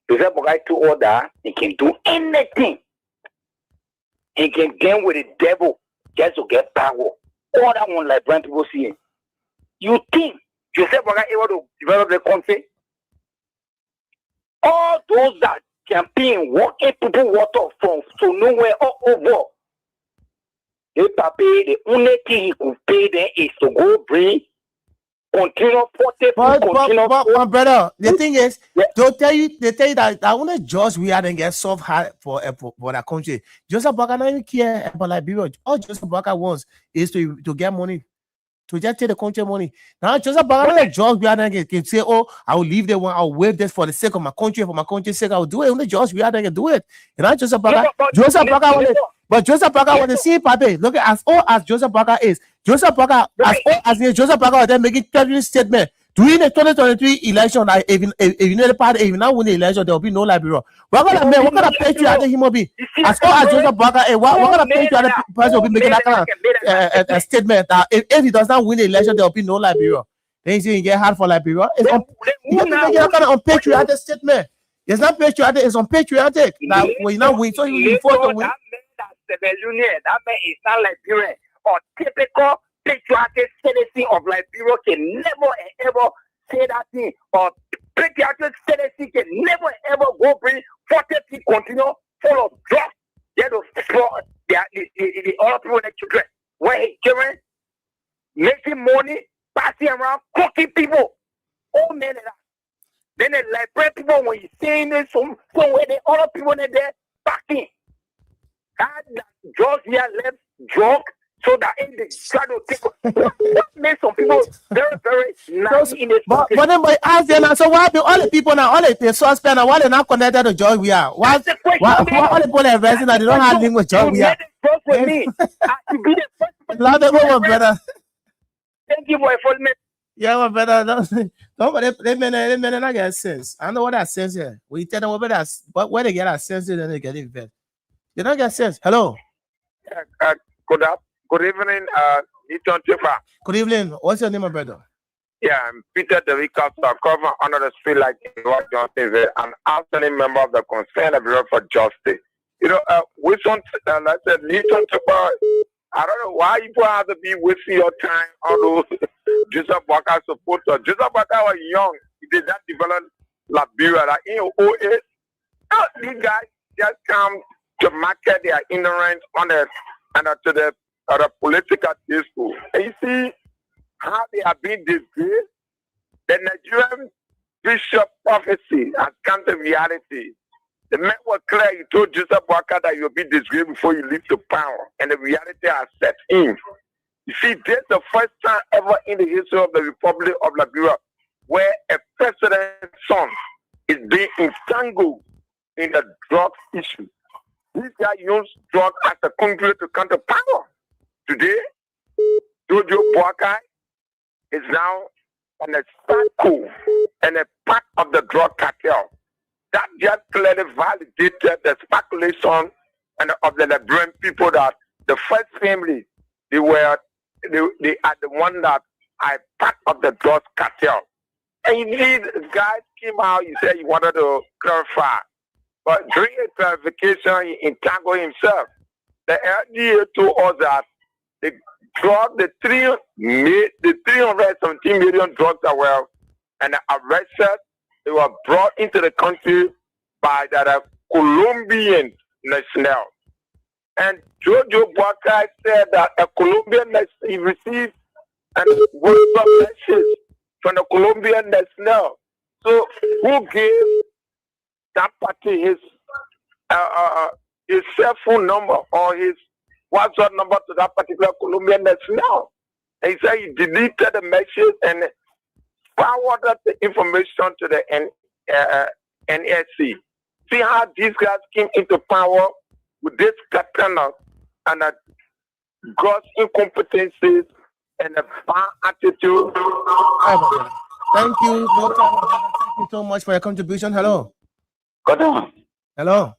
Joseph Boakai told us that he can do anything. He can game with the devil just to get power. All that one like Brent people see. You think Joseph Boakai able to develop the country? All those that campaign working people water from to nowhere all over. They pay the only thing he could pay them is to go bring continue but my brother, the thing is, they tell you that I want to judge we hadn't get soft hard for that country. Joseph Boakai not even care about Liberia. All Joseph Boakai wants is to get money, to just take the country money. Now Joseph Boakai not judge we hadn't can say, oh, I will leave the one, I'll waive this for the sake of my country, for my country's sake, I will do it. Only judge we hadn't do it. You know, Joseph Boakai wanted. But Joseph Boakai want to see Pape. Look at as old as Joseph Boakai is. Joseph Boakai, as old as Joseph Boakai, then making 30 statement. During the 2023 election, like if you know the party, if you not win the election, there will be no Liberia. What kind of patriotic he will be? As far as Joseph Boakai, what kind of patriotic person will be making that kind of a statement that if he does not win the election, there will be no Liberia? Then you see, you get hard for Liberia. It's you have to make that kind of unpatriotic statement. It's not patriotic, it's unpatriotic. Now, when you not win, so you force to win. That man is not Liberian or typical patriotic citizen of Liberia can never ever say that thing, or patriotic citizen can never ever go bring 40 people continue full of drugs. They don't support the other people in the children. Where children making money, passing around, cooking people. Oh man, then the Liberian people, when you saying this, somewhere the other people in there backing. Had drugs here left drunk. So that in the shadow, what makes some people very, very nice in the but then by ask them, so why be all the people now, all the suspect now, why they not connected to John we are? Why all the people are arrested that they don't have link with John we are? With me. To be the first Loud up, my brother. Thank you for following me. Yeah, my brother. Don't they may not get sense. I know what that sense here. We tell them what that, but where they get that sense, then they get it. They don't get sense. Hello. Good evening, Eton Tifa. Good evening. What's your name, my brother? Yeah, I'm Peter Derricka, cover under the street like what Johnson is an outstanding member of the Concerned Bureau for Justice. You know, like I said, Eton Tifa, I don't know why you have to be wasting your time on those Joseph Boakai supporters. Joseph Boakai was young. He did not develop Liberia. Like in 08, these guys just come to market their ignorance on the and to the political discourse. And you see how they are being disgraced. The Nigerian bishop prophecy has come to reality. The man was clear. He told Joseph Boakai that you'll be disgraced before you leave the power. And the reality has set in. You see, this is the first time ever in the history of the Republic of Liberia where a president's son is being entangled in the drug issue. This guy used drugs as a conduit to counter power. Today, Jojo Boakai is now on a cycle and a part of the drug cartel. That just clearly validated the speculation and of the Liberian people that the first family, they are the one that are part of the drug cartel. And indeed, guys came out, he said he wanted to clarify. But during a clarification, he entangled himself. The LGA told us that the 317 million drugs that were and arrested, they were brought into the country by the Colombian national. And Jojo Boakai said that a Colombian national, he received a WhatsApp message from the Colombian national. So who gave that party his cell phone number or his WhatsApp number to that particular Colombian national? And he said he deleted the message and forwarded the information to the NSC. See how these guys came into power with this cartel and gross incompetencies and a bad attitude. Thank you. Thank you so much for your contribution. Hello. Good on. Hello.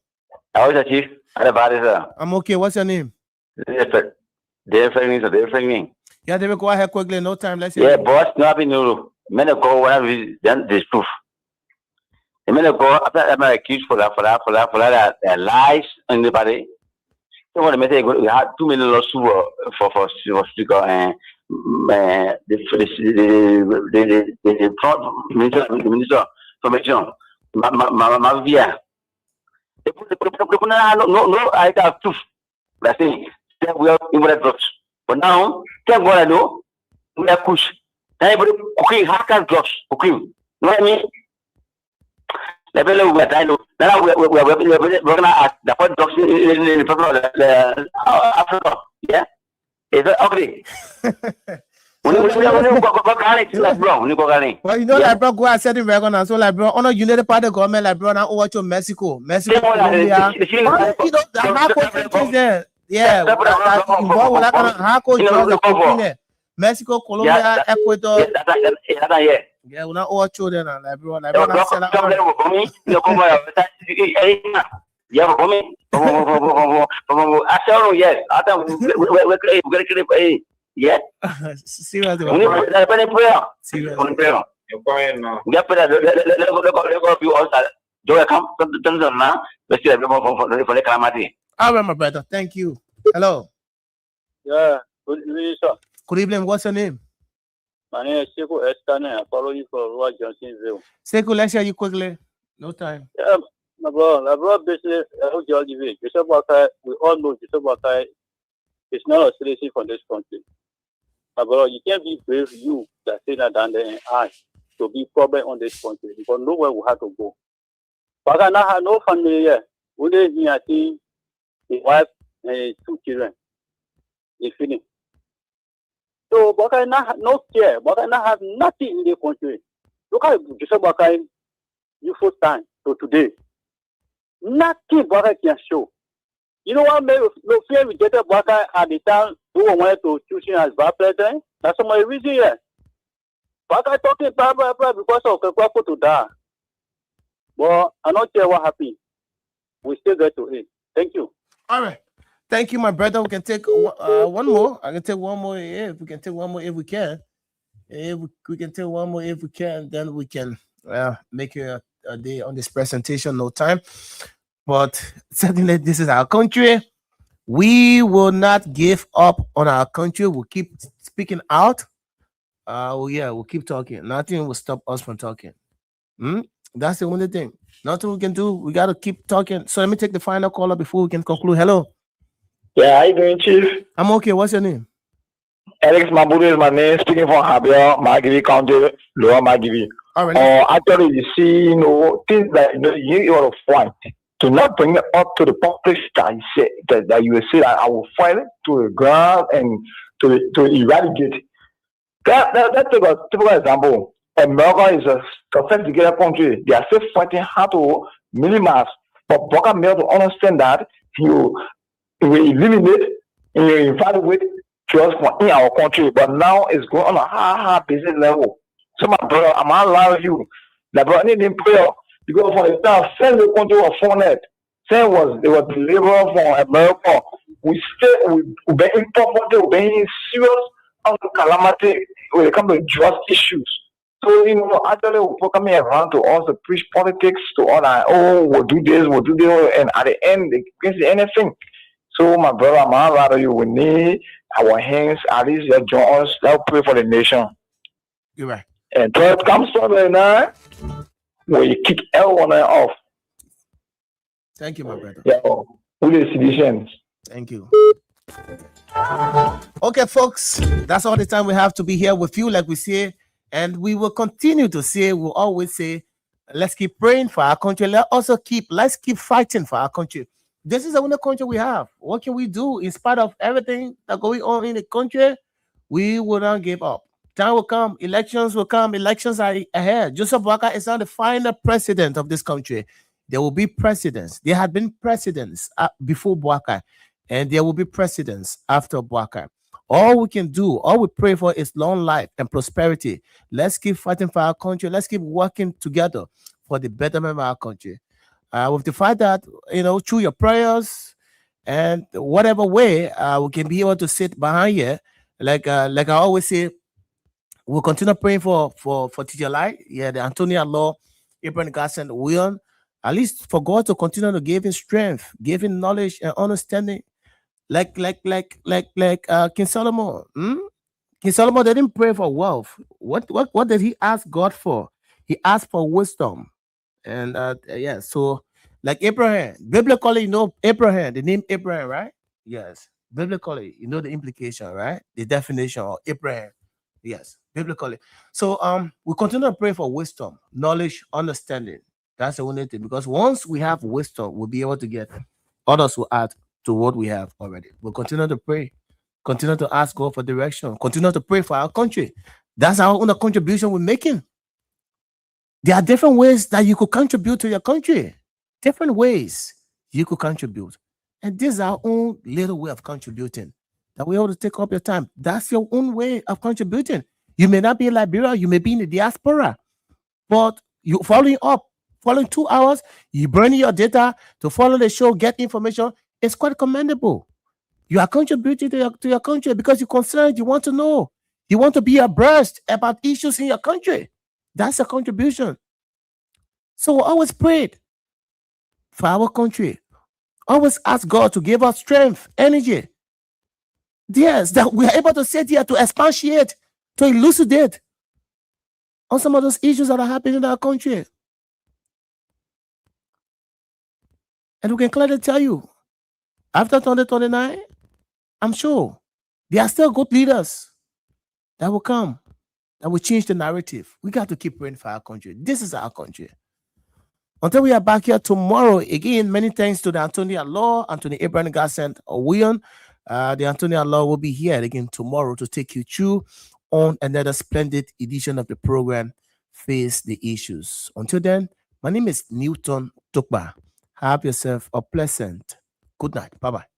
How is it, Chief? How about it, sir? I'm okay. What's your name? They're framing. Yeah, David, go ahead quickly. No time. Let's hear. Yeah, boss, no, I've been no. Men go when we done this proof. The men go after I'm accused for that lies on the body. So what I mean, we had 2 million lawsuits for speaker and the minister of information. Mavia. No, I have proof. That's it. We are in the drugs. But now, tell what I know, we are push. Everybody cooking hard drugs, cooking. You know what I mean? Level we are now we're going to ask the point drugs in Africa. Yeah? Is that okay? Well, you know, like bro, go and set the record now. So, like bro, on a United Party government, like bro, now over to Mexico, Colombia. You know, the hardcore countries there. Yeah, involved with that kind of hardcore drugs there. Mexico, Colombia, Ecuador. Yeah, we're not all children and everyone. Yo, Everyone said yo le bomi, yo como ya bomi, asero yes, ata we yes. Seriously. We need to prayer. Seriously. Prayer. Ya pera le view outside. Yo come to na, we see for the calamity. All right, my brother. Thank you. Hello. Yeah, good evening, sir. Good evening. What's your name? My name is Sekou Estane. I follow you from Roy Johnsonville. Sekou, let's hear you quickly. No time. Yeah, my brother, basically, I hope you all give it. Joseph Boakai, we all know Joseph Boakai is not a citizen from this country. My brother, you can't be brave, you that say that down there and I to be problem on this country because nowhere we have to go. Boakai now have no family here. Only me, I think, his wife and his 2 children. They finish. So Boakai now no care. Boakai now have nothing in the country. Look at Joseph Boakai, you first time to today. Nothing Boakai can show. You know what made me fear we get Boakai at the time who wanted to choose him as vice president? That's my reason here. Boakai talking blah because of Kekwaku to die. But I don't care what happened. We still get to it. Thank you. All right. Thank you, my brother. We can take one more. I can take one more if we can take one more if we can. If we can take one more if we can, then we can make a day on this presentation. No time. But certainly this is our country. We will not give up on our country. We'll keep speaking out. We'll keep talking. Nothing will stop us from talking. That's the only thing. Nothing we can do. We got to keep talking. So let me take the final caller before we can conclude. Hello. Yeah, how you doing, Chief? I'm okay. What's your name? Alex Mabudu is my name, speaking from Habia, Magivi County, Lower Magivi. All right. Actually, you see, things that you ought to fight to not bring it up to the public sky. That you will say that I will fight it to the ground and to eradicate. That's a typical example. America is a sophisticated country. They are still fighting how to minimize. But Boakai made to understand that you will eliminate and you evaluate just in our country. But now it's going on a high business level. So my brother, I'm not allowing you. That brother need in prayer. Because for the time, send the country was founded. They were delivered from America. We be in poverty, we be in serious calamity when it comes to just issues. So, actually, we're coming around to us to preach politics to all that, we'll do this, and at the end, they can't see anything. So, my brother, I'm not rather you, we need our hands, at least your joints, let's pray for the nation. You're right. And third comes from the night, we kick everyone off. Thank you, my brother. Yeah, with the citizens. Thank you. Okay, folks, that's all the time we have to be here with you, like we say. And we will continue to say, we'll always say, let's keep praying for our country. Let's keep fighting for our country. This is the only country we have. What can we do in spite of everything that's going on in the country? We will not give up. Time will come. Elections will come. Elections are ahead. Joseph Boakai is not the final president of this country. There will be presidents. There had been presidents before Boakai, and there will be presidents after Boakai. All we can do, all we pray for is long life and prosperity. Let's keep fighting for our country. Let's keep working together for the betterment of our country. With the fact that, through your prayers and whatever way we can be able to sit behind here, like I always say, we'll continue praying for Teacher Light, the Antonia Law, Abraham Garson, William, at least for God to continue to give him strength, give him knowledge and understanding. Like King Solomon. King Solomon didn't pray for wealth. What did he ask God for? He asked for wisdom. And so like Abraham, biblically, Abraham, the name Abraham, right? Yes. Biblically, the implication, right? The definition of Abraham. Yes, biblically. So we continue to pray for wisdom, knowledge, understanding. That's the only thing. Because once we have wisdom, we'll be able to get others will add to what we have already. We'll continue to pray, continue to ask God for direction, continue to pray for our country. That's our own contribution we're making. There are different ways that you could contribute to your country. Different ways you could contribute. And this is our own little way of contributing. That we ought to take up your time. That's your own way of contributing. You may not be in Liberia, you may be in the diaspora, but you following 2 hours, you burn your data to follow the show, get information. It's quite commendable. You are contributing to your country because you're concerned. You want to know. You want to be abreast about issues in your country. That's a contribution. So always pray for our country. Always ask God to give us strength, energy. Yes, that we are able to sit here to expatiate, to elucidate on some of those issues that are happening in our country. And we can clearly tell you, after 2029, I'm sure there are still good leaders that will come, that will change the narrative. We got to keep praying for our country. This is our country. Until we are back here tomorrow, again, many thanks to the Antonio Law, Anthony Abraham Garcent William. The Antonio Law will be here again tomorrow to take you through on another splendid edition of the program, Face the Issues. Until then, my name is Newton Tukba. Have yourself a pleasant good night. Bye-bye.